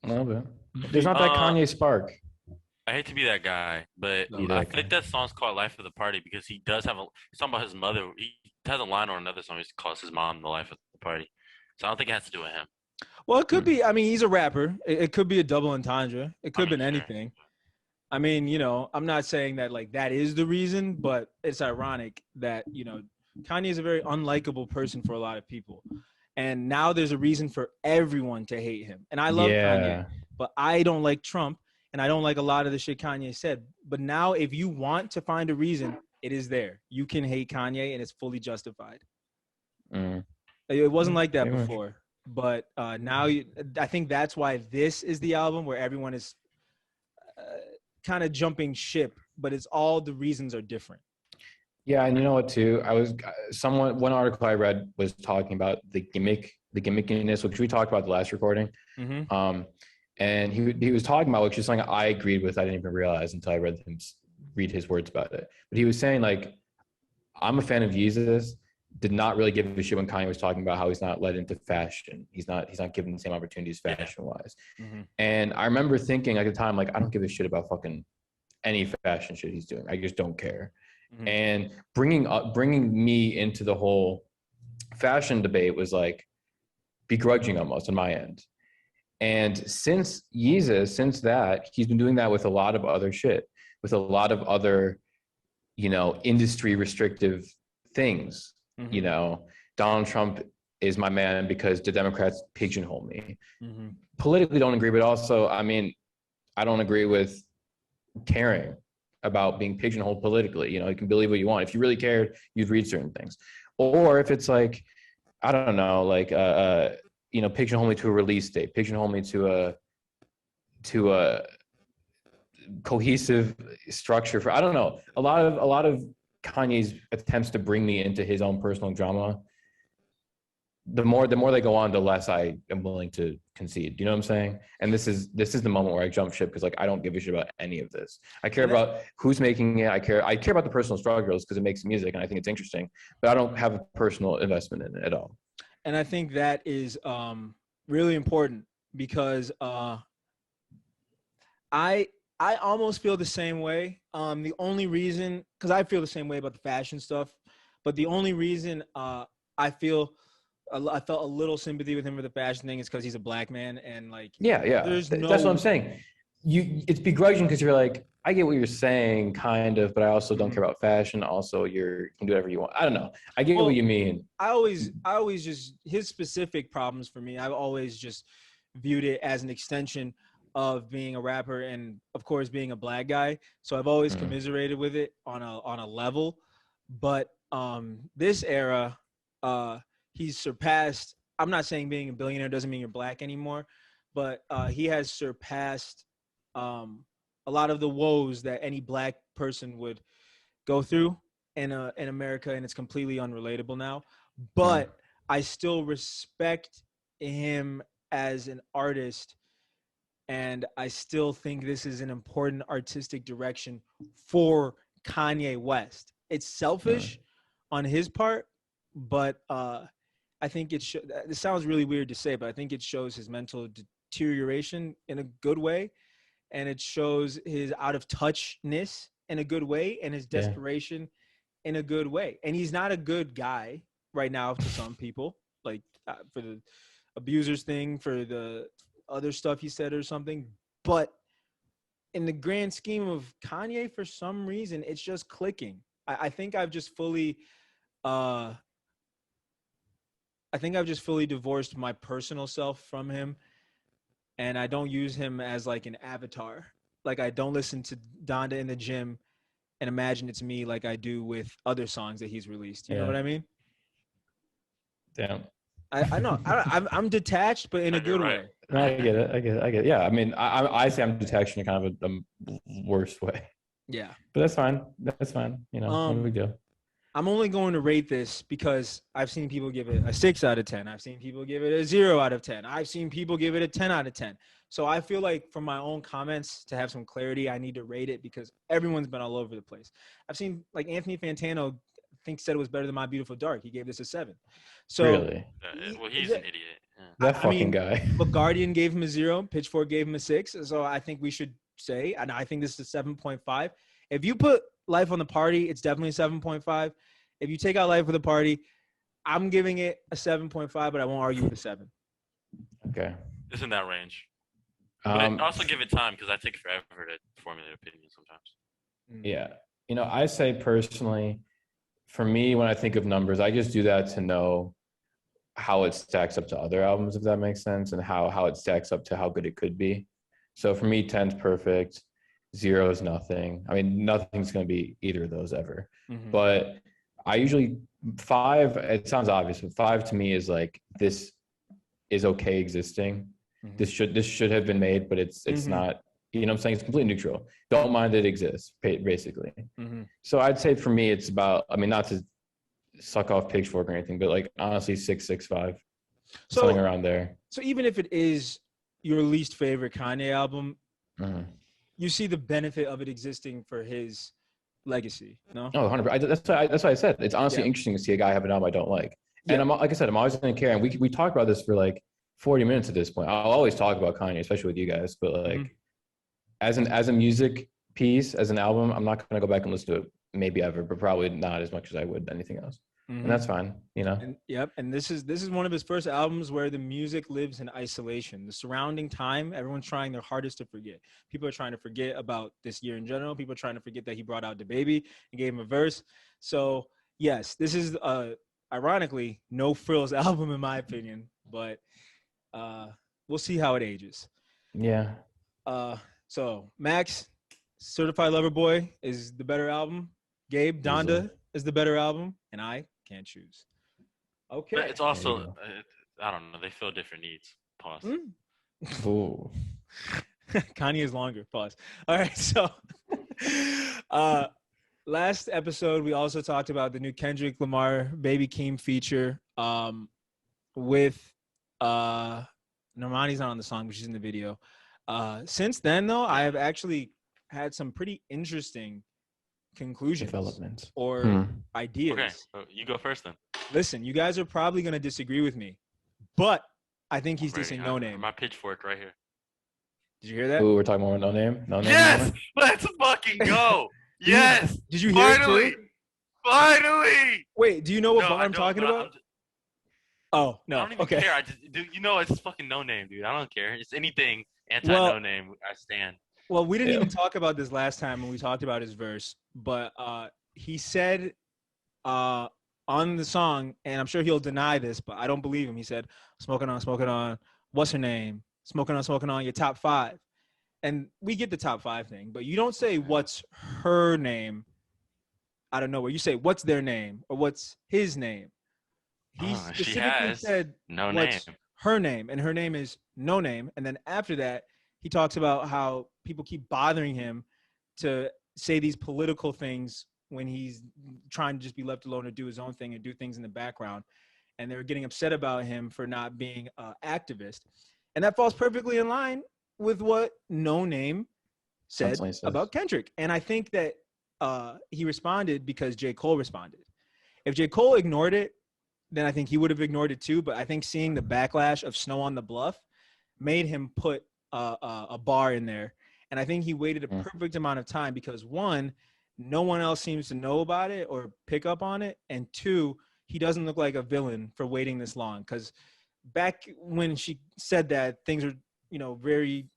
a little bit. There's not that Kanye spark. I hate to be that guy, but I think that song's called "Life of the Party" because he does have he's talking about his mother. He has a line on another song. He calls his mom the life of the party. So I don't think it has to do with him. Well, it could be. I mean, he's a rapper. It could be a double entendre. It could have been anything. I mean, you know, I'm not saying that like that is the reason, but it's ironic that, you know, Kanye is a very unlikable person for a lot of people. And now there's a reason for everyone to hate him. And I love Kanye, but I don't like Trump, and I don't like a lot of the shit Kanye said. But now if you want to find a reason, it is there. You can hate Kanye, and it's fully justified. It wasn't like that before. But now I think that's why this is the album where everyone is kind of jumping ship, but it's all the reasons are different. Yeah, and you know what too? One article I read was talking about the gimmickiness, which we talked about the last recording. Mm-hmm. And he was talking about, which is something I agreed with. I didn't even realize until I read his words about it. But he was saying, like, I'm a fan of Yeezus. Did not really give a shit when Kanye was talking about how he's not led into fashion. He's not given the same opportunities fashion wise. Mm-hmm. And I remember thinking at the time, like, I don't give a shit about fucking any fashion shit he's doing. I just don't care. Mm-hmm. And bringing me into the whole fashion debate was like begrudging almost on my end. And since that, he's been doing that with a lot of other shit, with a lot of other, industry restrictive things. Mm-hmm. Donald Trump is my man because the Democrats pigeonhole me. Mm-hmm. Politically don't agree, but also, I don't agree with caring about being pigeonholed politically. You can believe what you want. If you really cared, you'd read certain things. Or if it's like, I don't know, like, pigeonhole me to a release date, pigeonhole me to a cohesive structure for, I don't know, a lot of Kanye's attempts to bring me into his own personal drama, the more they go on, the less I am willing to concede. You know what I'm saying? And this is the moment where I jump ship because, like, I don't give a shit about any of this. I care about who's making it. I care about the personal struggles because it makes music and I think it's interesting, but I don't have a personal investment in it at all. And I think that is really important because I almost feel the same way. The only reason, because I feel the same way about the fashion stuff, but the only reason I felt a little sympathy with him for the fashion thing is because he's a black man, and like, that's what I'm saying. It's begrudging because you're like, I get what you're saying, kind of, but I also don't care about fashion. Also, you can do whatever you want. I don't know. I get what you mean. I always just, his specific problems for me, I've always just viewed it as an extension of being a rapper and, of course, being a black guy. So I've always commiserated with it on a level. But this era, he's surpassed. I'm not saying being a billionaire doesn't mean you're black anymore, but he has surpassed a lot of the woes that any black person would go through in America, and it's completely unrelatable now. But I still respect him as an artist, and I still think this is an important artistic direction for Kanye West. It's selfish on his part, but I think it sounds really weird to say, but I think it shows his mental deterioration in a good way, and it shows his out of touchness in a good way, and his desperation in a good way. And he's not a good guy right now to some people, like for the abusers thing, for the other stuff he said or something. But in the grand scheme of Kanye, for some reason, it's just clicking. I think I've just fully divorced my personal self from him, and I don't use him as like an avatar. Like, I don't listen to Donda in the gym and imagine it's me like I do with other songs that he's released. You know what I mean? Damn. I know. I'm detached, but in a good way. No, I get it. Yeah, I mean, I say I'm detached in kind of a worse way. Yeah. But that's fine. No big deal. I'm only going to rate this because I've seen people give it a 6 out of 10. I've seen people give it a 0 out of 10. I've seen people give it a 10 out of 10. So I feel like from my own comments, to have some clarity, I need to rate it because everyone's been all over the place. I've seen, like, Anthony Fantano said it was better than My Beautiful Dark. He gave this a 7. So really? Well, he's an idiot. That fucking guy. But Guardian gave him a 0. Pitchfork gave him a 6. So I think we should say, and I think this is a 7.5. If you put Life on the Party, it's definitely a 7.5. If you take out Life of the Party, I'm giving it a 7.5, but I won't argue with a 7. Okay. It's in that range. But I also give it time because I take forever to formulate opinions sometimes. Yeah. I say personally, for me, when I think of numbers, I just do that to know how it stacks up to other albums, if that makes sense, and how it stacks up to how good it could be. So for me, 10's perfect, 0 is nothing. I mean, nothing's going to be either of those ever. But I usually 5, it sounds obvious, but 5 to me is like, this is okay existing. This should have been made, but it's not, you know what I'm saying? It's completely neutral. Don't mind that it exists, basically. So I'd say for me, it's about, I mean, not to suck off Pitchfork or anything, but like honestly 6, 6, 5, something around there. So even if it is your least favorite Kanye album, you see the benefit of it existing for his legacy, no? Oh, 100%. That's why I said it's honestly interesting to see a guy have an album I don't like. And I'm, like I said, I'm always going to care. And we talked about this for like 40 minutes at this point. I'll always talk about Kanye, especially with you guys. But like, as a music piece, as an album, I'm not going to go back and listen to it maybe ever, but probably not as much as I would anything else. And that's fine, you know? And this is one of his first albums where the music lives in isolation. The surrounding time, everyone's trying their hardest to forget. People are trying to forget about this year in general. People are trying to forget that he brought out DaBaby and gave him a verse. So yes, this is ironically no frills album in my opinion, but we'll see how it ages. Yeah. So Max, Certified Lover Boy is the better album. Gabe, Donda is the better album, and I can't choose. Okay. But it's also, I don't know, they fill different needs. Pause. Ooh. Kanye is longer. Pause. All right, so last episode, we also talked about the new Kendrick Lamar Baby Keem feature with Normani's not on the song, but she's in the video. Since then, though, I have actually had some pretty interesting conclusions, developments, or ideas. Okay, so you go first then. Listen, you guys are probably going to disagree with me, but I think he's dissing No Name. My pitchfork right here. Did you hear that? Ooh, we're talking more No Name? No Name? Yes! Let's fucking go! Yes! Did you hear it too? Finally! Wait, do you know what bar I'm talking about? Oh, no. I don't even care. Dude, you know, it's fucking No Name, dude. I don't care. It's anything anti-No Name. I stand. Well, we didn't even talk about this last time when we talked about his verse, but he said on the song, and I'm sure he'll deny this, but I don't believe him. He said, smoking on, what's her name? Smoking on your top 5. And we get the top 5 thing, but you don't say what's her name out of nowhere. You say what's their name or what's his name. He specifically said no what's name. Her name, and her name is No Name. And then after that, he talks about how people keep bothering him to say these political things when he's trying to just be left alone to do his own thing and do things in the background. And they're getting upset about him for not being an activist. And that falls perfectly in line with what No Name said about Kendrick. And I think that he responded because J. Cole responded. If J. Cole ignored it, then I think he would have ignored it too. But I think seeing the backlash of Snow on the Bluff made him put a bar in there. And I think he waited a perfect amount of time because, one, no one else seems to know about it or pick up on it. And two, he doesn't look like a villain for waiting this long. Because back when she said that, things were, very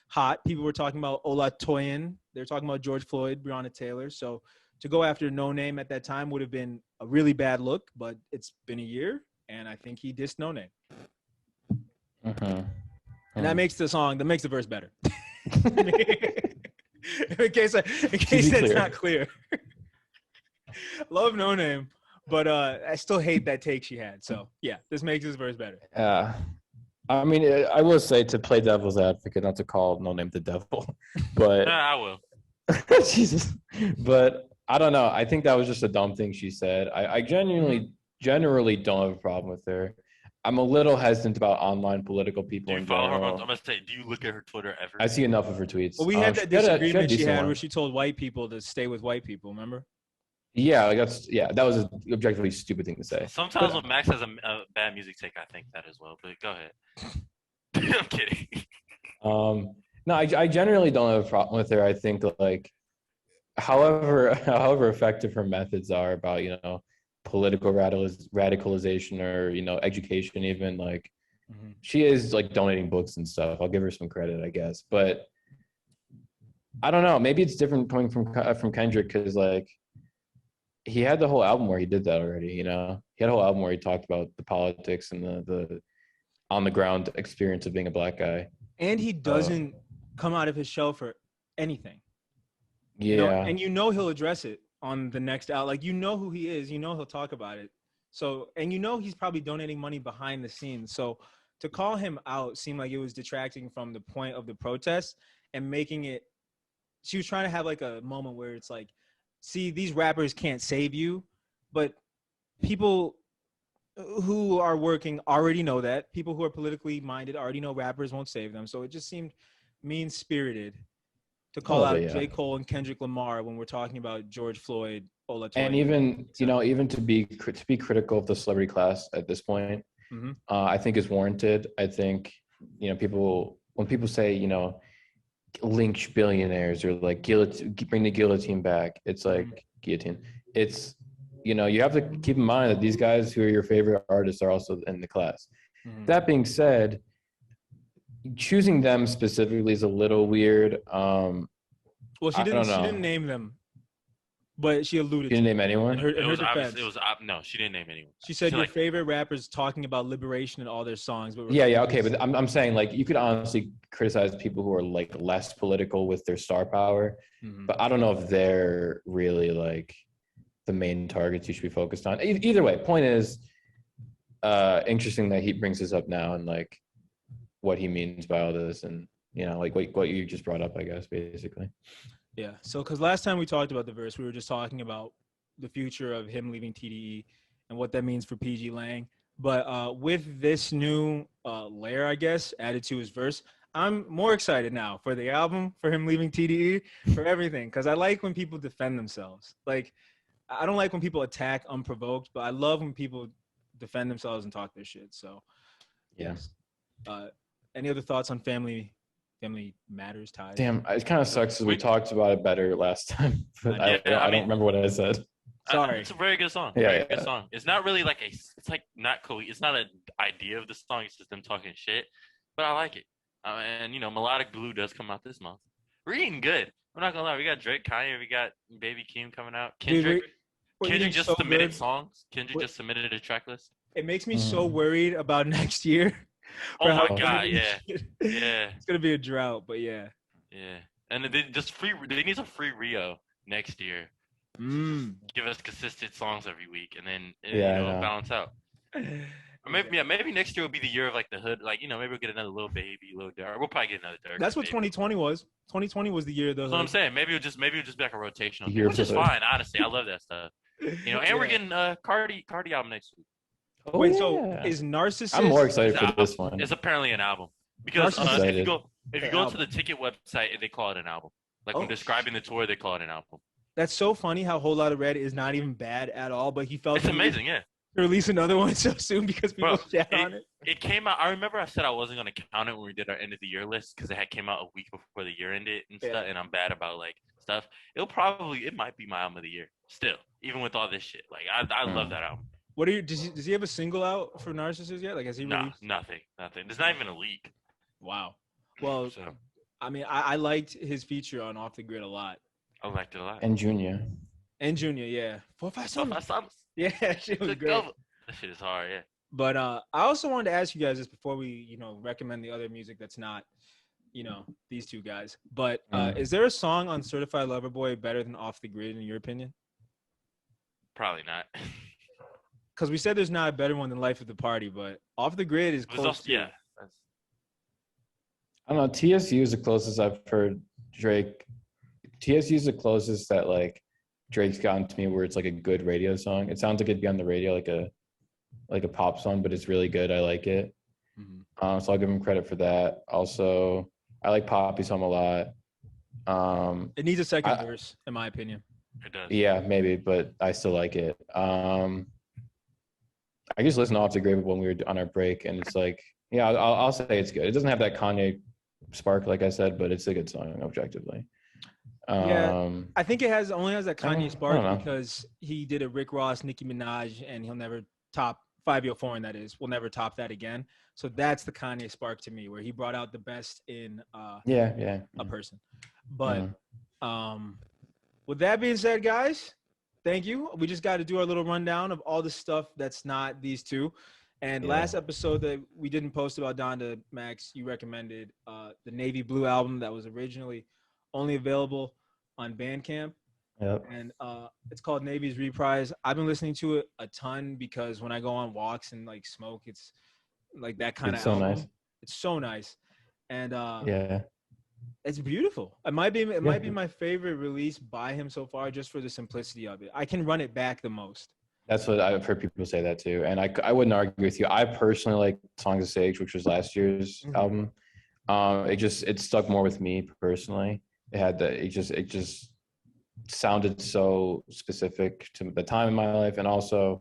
hot. People were talking about Ola Toyin. They were talking about George Floyd, Breonna Taylor. So to go after No Name at that time would have been a really bad look. But it's been a year, and I think he dissed No Name. And that makes the verse better. in case that's not clear. Love No Name, but I still hate that take she had. So yeah, this makes this verse better. I mean, I will say, to play devil's advocate, not to call No Name the devil, but I will. Jesus, but I don't know. I think that was just a dumb thing she said. I generally don't have a problem with her. I'm a little hesitant about online political people. Do you follow her? I'm gonna say, do you look at her Twitter ever? I see enough of her tweets. Well, we had that disagreement she had where she told white people to stay with white people. Remember? Yeah, that was an objectively stupid thing to say. Sometimes when Max has a bad music take, I think that as well. But go ahead. I'm kidding. No, I generally don't have a problem with her. I think like, however effective her methods are about political radicalization or education, even like she is like donating books and stuff. I'll give her some credit, I guess, but I don't know. Maybe it's different coming from Kendrick because like he had the whole album where he did that already. He had a whole album where he talked about the politics and the on the ground experience of being a black guy. And he doesn't come out of his shell for anything. Yeah. And he'll address it on the next out. Like, who he is, he'll talk about it. So, and he's probably donating money behind the scenes. So to call him out seemed like it was detracting from the point of the protest and making it, she was trying to have like a moment where it's like, see, these rappers can't save you, but people who are working already know that. People who are politically minded already know rappers won't save them. So it just seemed mean-spirited to call out J. Cole and Kendrick Lamar when we're talking about George Floyd, Ola Toye. And even, even to be critical of the celebrity class at this point, I think is warranted. I think, when people say, lynch billionaires or like bring the guillotine back, it's like guillotine. It's, you have to keep in mind that these guys who are your favorite artists are also in the class. That being said, choosing them specifically is a little weird. Well, she didn't name them, but she alluded. She didn't name anyone. No, she didn't name anyone. She said your favorite rappers talking about liberation in all their songs. But okay, but I'm saying like you could honestly criticize people who are like less political with their star power, but I don't know if they're really like the main targets you should be focused on. Either way, point is, interesting that he brings this up now and like what he means by all this, and like what you just brought up, I guess, basically. Yeah. So, because last time we talked about the verse, we were just talking about the future of him leaving TDE and what that means for PG Lang. But with this new layer, I guess, added to his verse, I'm more excited now for the album, for him leaving TDE, for everything. Because I like when people defend themselves. Like, I don't like when people attack unprovoked, but I love when people defend themselves and talk their shit. So, yes. Any other thoughts on family matters, ties? Damn, it kind of sucks because we talked about it better last time. But I don't remember what I said. Sorry. It's a very good song. Good song. It's not really like it's like not cool. It's not an idea of the song. It's just them talking shit. But I like it. And Melodic Blue does come out this month. We're eating good. I'm not gonna lie. We got Drake, Kanye, we got Baby Keem coming out. Kendrick just submitted songs. Kendrick just submitted a track list. It makes me so worried about next year. Oh my god, yeah. It's gonna be a drought, but yeah. Yeah, and they need some free Rio next year. Give us consistent songs every week, and then balance out. Or maybe next year will be the year of like the hood, like maybe we'll get another Lil Baby, Lil Durk. We'll probably get another Durk. That's what 2020 was. 2020 was the year of the hood. That's what I'm saying. Maybe it'll just be like a rotational thing, which is fine. Honestly, I love that stuff. And we're getting Cardi album next week. Oh, wait, so is Narcissist? I'm more excited for this one. It's apparently an album because if you go to the ticket website, they call it an album. Like when describing the tour, they call it an album. That's so funny how Whole Lotta Red is not even bad at all, but he felt it's amazing, yeah. To release another one so soon because people chat on it. It came out. I remember I said I wasn't gonna count it when we did our end of the year list because it had came out a week before the year ended and stuff. And I'm bad about like stuff. It might be my album of the year still, even with all this shit. Like I love that album. Does he have a single out for Narcissist yet? Like, has he released? Nothing. There's not even a leak. Wow. Well, I mean, I liked his feature on Off the Grid a lot. I liked it a lot. And Junior, yeah. 4 5 Summers. Yeah, shit was great. That shit is hard, yeah. But I also wanted to ask you guys this before we, recommend the other music that's not, these two guys. But is there a song on Certified Lover Boy better than Off the Grid in your opinion? Probably not. Because we said there's not a better one than Life of the Party, but Off the Grid is close to. Yeah. I don't know. TSU is the closest I've heard Drake. TSU is the closest that like Drake's gotten to me where it's like a good radio song. It sounds like it'd be on the radio like a pop song, but it's really good. I like it. So I'll give him credit for that. Also, I like PAPI'S song a lot. It needs a second verse, in my opinion. It does. Yeah, maybe, but I still like it. I just listened to Off the Grid when we were on our break, and it's like, yeah, I'll say it's good. It doesn't have that Kanye spark, like I said, but it's a good song objectively. I think it only has that Kanye spark because he did a Rick Ross, Nicki Minaj, and he'll never top 504, and that is, will never top that again. So that's the Kanye spark to me, where he brought out the best in a person. But with that being said, guys, thank you. We just got to do our little rundown of all the stuff that's not these two. And last episode that we didn't post about Donda, Max, you recommended the Navy Blue album that was originally only available on Bandcamp. Yep. And it's called Navy's Reprise. I've been listening to it a ton because when I go on walks and like smoke, it's like that kind of so album. nice. It's so nice. And yeah, it's beautiful. It might be my favorite release by him so far, just for the simplicity of it. I can run it back the most. That's what I've heard people say that too, and I wouldn't argue with you. I personally like Songs of Sage, which was last year's album. It stuck more with me personally. It just sounded so specific to the time in my life, and also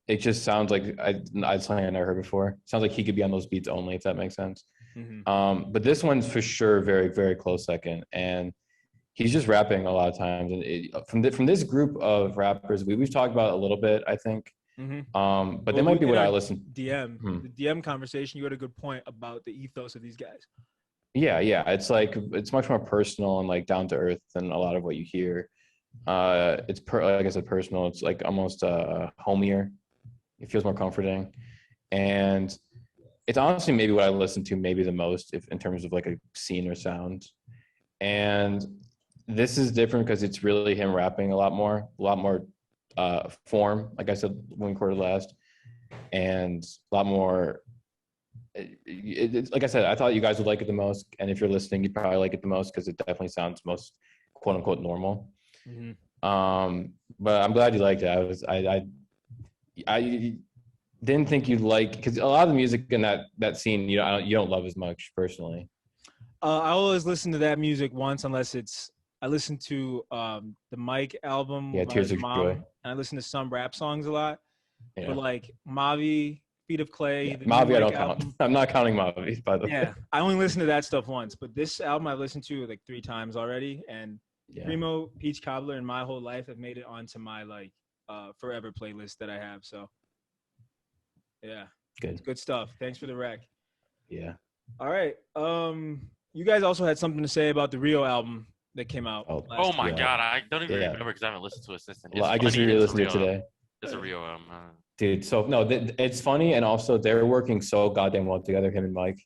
it just sounds like something I never heard before. It sounds like he could be on those beats only, if that makes sense. But this one's for sure very, very close second, and he's just rapping a lot of times. And from this group of rappers, we've talked about it a little bit, I think. But they might be what I listen. The DM conversation. You had a good point about the ethos of these guys. Yeah. It's much more personal and like down to earth than a lot of what you hear. Like I said, personal. It's like almost homier. It feels more comforting, and it's honestly maybe what I listen to maybe the most, if in terms of like a scene or sound. And this is different because it's really him rapping a lot more form, like I said when we recorded last, and a lot more. It's like I said, I thought you guys would like it the most, and if you're listening, you'd probably like it the most because it definitely sounds most quote unquote normal. But I'm glad you liked it. I didn't think you'd like, because a lot of the music in that scene you don't love as much personally. I always listen to that music once, unless I listen to the Mike album. Yeah, Tears of Joy. And I listen to some rap songs a lot. Yeah. But like Mavi, Feet of Clay. Yeah, Mavi, I don't count. I'm not counting Mavi, by the way. Yeah, I only listen to that stuff once. But this album I've listened to like 3 times already. And Primo, Peach Cobbler, and My Whole Life have made it onto my like forever playlist that I have. So yeah, good stuff. Thanks for the rec. Yeah. All right. You guys also had something to say about the Rio album that came out. Oh my God, I don't even remember because I haven't listened to it since then. I just re-listened to it today. It's a Rio album. Dude, so no, it's funny, and also they're working so goddamn well together, him and Mike.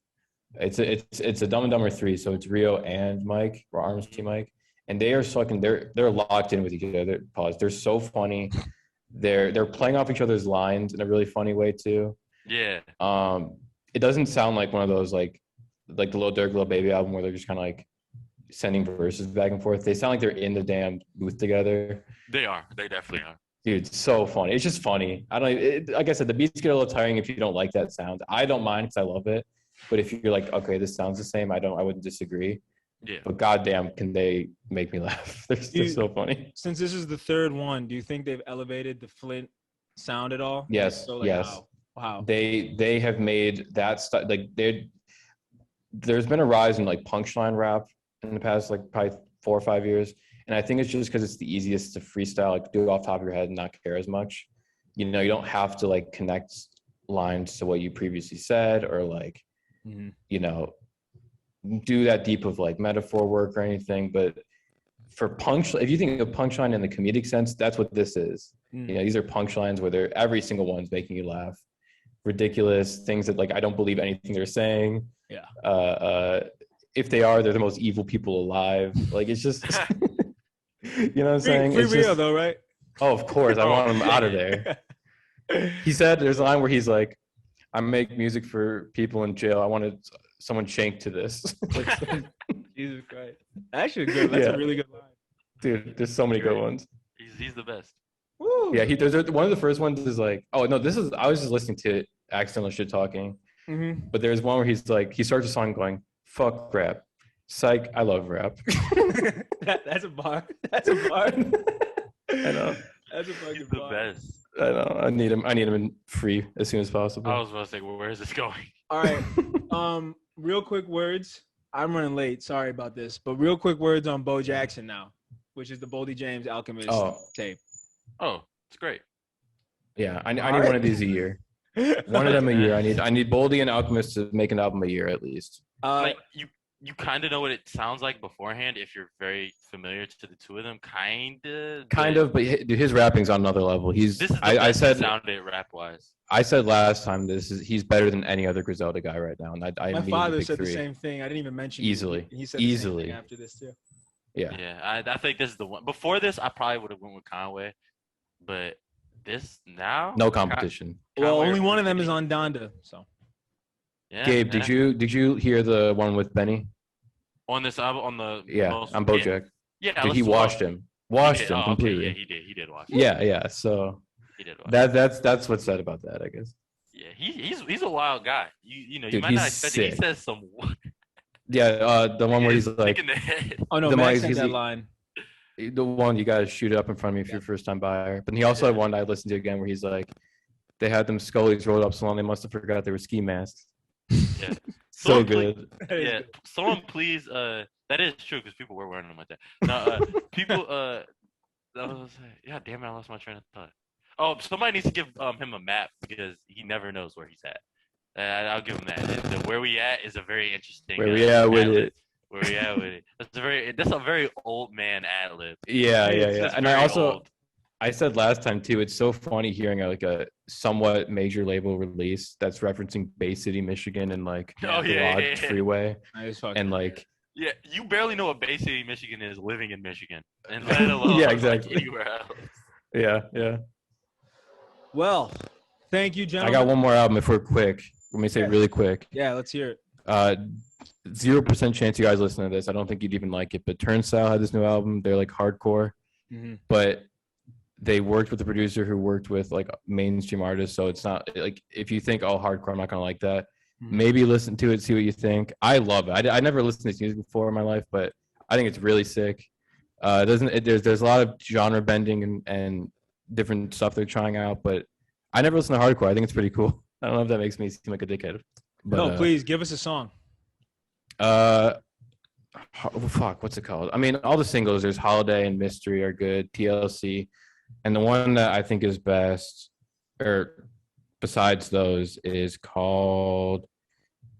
It's a Dumb and Dumber 3, so it's Rio and Mike, or Arms T Mike, and they are they're locked in with each other. They're so funny. They're playing off each other's lines in a really funny way too. Yeah. It doesn't sound like one of those like the Lil Durk, Lil Baby album where they're just kind of like sending verses back and forth. They sound like they're in the damn booth together. They are. They definitely are. Dude, it's so funny. It's just funny. Like I said, the beats get a little tiring if you don't like that sound. I don't mind because I love it. But if you're like, okay, this sounds the same, I wouldn't disagree. Yeah. But goddamn, can they make me laugh? They're so funny. Since this is the third one, do you think they've elevated the Flint sound at all? Yes. So, like, yes. Wow. They have made that stuff like there's been a rise in like punchline rap in the past like probably 4 or 5 years. And I think it's just because it's the easiest to freestyle, like do it off the top of your head and not care as much. You know, you don't have to like connect lines to what you previously said or like, you know, do that deep of like metaphor work or anything. But for if you think of punchline in the comedic sense, that's what this is. You know, these are punchlines where every single one's making you laugh. Ridiculous things that like I don't believe anything they're saying. Yeah. If they are, they're the most evil people alive. Like it's just you know what I'm saying? Free Rio though, right? Oh, of course. I want him out of there. He said there's a line where he's like, I make music for people in jail. I wanted someone shanked to this. Jesus Christ. Actually good. That's a really good line. Dude, there's so many good ones. He's the best. Woo. Yeah, there's one of the first ones is like, oh no, I was just listening to accidental shit talking. But there's one where he's like, he starts a song going, fuck rap. Psych, I love rap. That's a bar. That's a bar. I know. That's a fucking He's the bar. best. I know. I need him in free as soon as possible. I was about to say, well, where is this going? All right. Real quick words. I'm running late. Sorry about this. But real quick words on Bo Jackson now, which is the Boldy James Alchemist tape. Oh, it's great. Yeah, I need one of these a year. One of them a year. I need Boldy and Alchemist to make an album a year at least. Like you kind of know what it sounds like beforehand if you're very familiar to the two of them. Kind of, but dude, his rapping's on another level. This is the best he sounded rap wise. I said last time he's better than any other Griselda guy right now, and I my father said 3. the same thing. I didn't even mention easily. He said easily the same thing after this too. Yeah. I think this is the one. Before this, I probably would have went with Conway, but this now no competition. Well, only one of them is on Donda, so. Yeah, Gabe, did you hear the one with Benny? On this album, on the on BoJack. Yeah, dude, he washed him completely. Okay, he did wash him. Yeah. So he did wash that's what's said about that, I guess. Yeah, he's a wild guy. You know, dude, you might not expect it. He says some. Yeah, the one where he's like, oh no, Max had that line. The one you gotta shoot it up in front of me if you're first time buyer. But he also had one I listened to again where he's like, they had them scullies rolled up so long they must have forgot they were ski masks. Yeah. So good. Yeah. Someone please that is true because people were wearing them like that. No, people yeah, damn it, I lost my train of thought. Oh, somebody needs to give him a map because he never knows where he's at. I'll give him that. The where we at is a very interesting. Where we at with it? Where we at with it? That's a very old man ad lib. Yeah. And I said last time too, it's so funny hearing a somewhat major label release that's referencing Bay City, Michigan, and like the freeway, and like. Yeah, you barely know what Bay City, Michigan is living in Michigan, and let alone exactly. Like anywhere else. Yeah. Well, thank you, gentlemen. I got one more album if we're quick. Let me say it really quick. Yeah, let's hear it. 0% chance you guys listen to this. I don't think you'd even like it, but Turnstile had this new album. They're like hardcore, but they worked with the producer who worked with like mainstream artists. So it's not like if you think, oh, hardcore, I'm not gonna like that. Maybe listen to it, see what you think. I love it. I never listened to this music before in my life, but I think it's really sick. There's a lot of genre bending and different stuff they're trying out, but I never listened to hardcore. I think it's pretty cool. I don't know if that makes me seem like a dickhead. But, no, please give us a song. Fuck, what's it called? I mean, all the singles, there's Holiday and Mystery are good, TLC, and the one that I think is best, or besides those, is called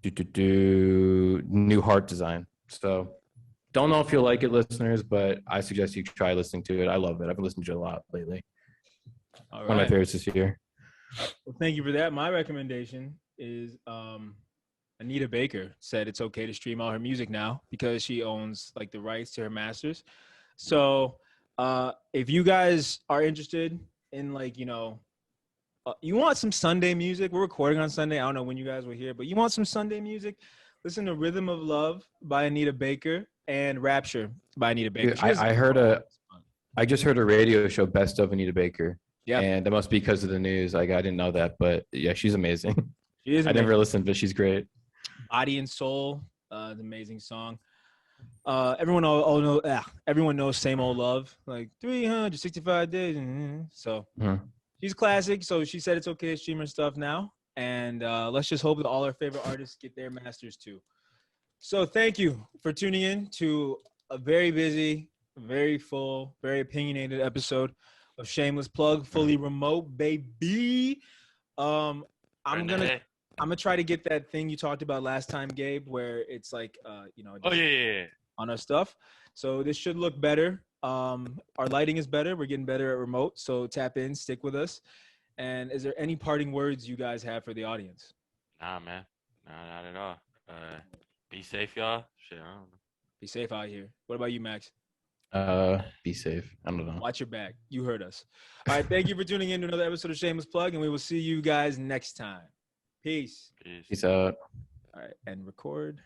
New Heart Design. So don't know if you'll like it, listeners, but I suggest you try listening to it. I love it. I've been listening to it a lot lately. All right. One of my favorites this year. Well, thank you for that. My recommendation is Anita Baker said it's okay to stream all her music now because she owns like the rights to her masters. So if you guys are interested in like, you want some Sunday music, we're recording on Sunday. I don't know when you guys were here, but you want some Sunday music, listen to Rhythm of Love by Anita Baker and Rapture by Anita Baker. Dude, I just heard a radio show, Best of Anita Baker. Yeah. And that must be because of the news. Like, I didn't know that, but yeah, she's amazing. She is amazing. I never listened, but she's great. Body and Soul, an amazing song. Everyone knows Same Old Love, like 365 days. So she's classic. So she said it's okay to stream her stuff now. And let's just hope that all our favorite artists get their masters too. So thank you for tuning in to a very busy, very full, very opinionated episode of Shameless Plug, fully remote, baby. I'm gonna try to get that thing you talked about last time, Gabe, where it's like on our stuff. So this should look better. Our lighting is better. We're getting better at remote. So tap in, stick with us. And is there any parting words you guys have for the audience? Nah, man. Nah, not at all. Be safe, y'all. Shit, I don't know. Be safe out here. What about you, Max? Be safe. I don't know. Watch your back. You heard us. All right. Thank you for tuning in to another episode of Shameless Plug, and we will see you guys next time. Peace. Peace out. All right. And record.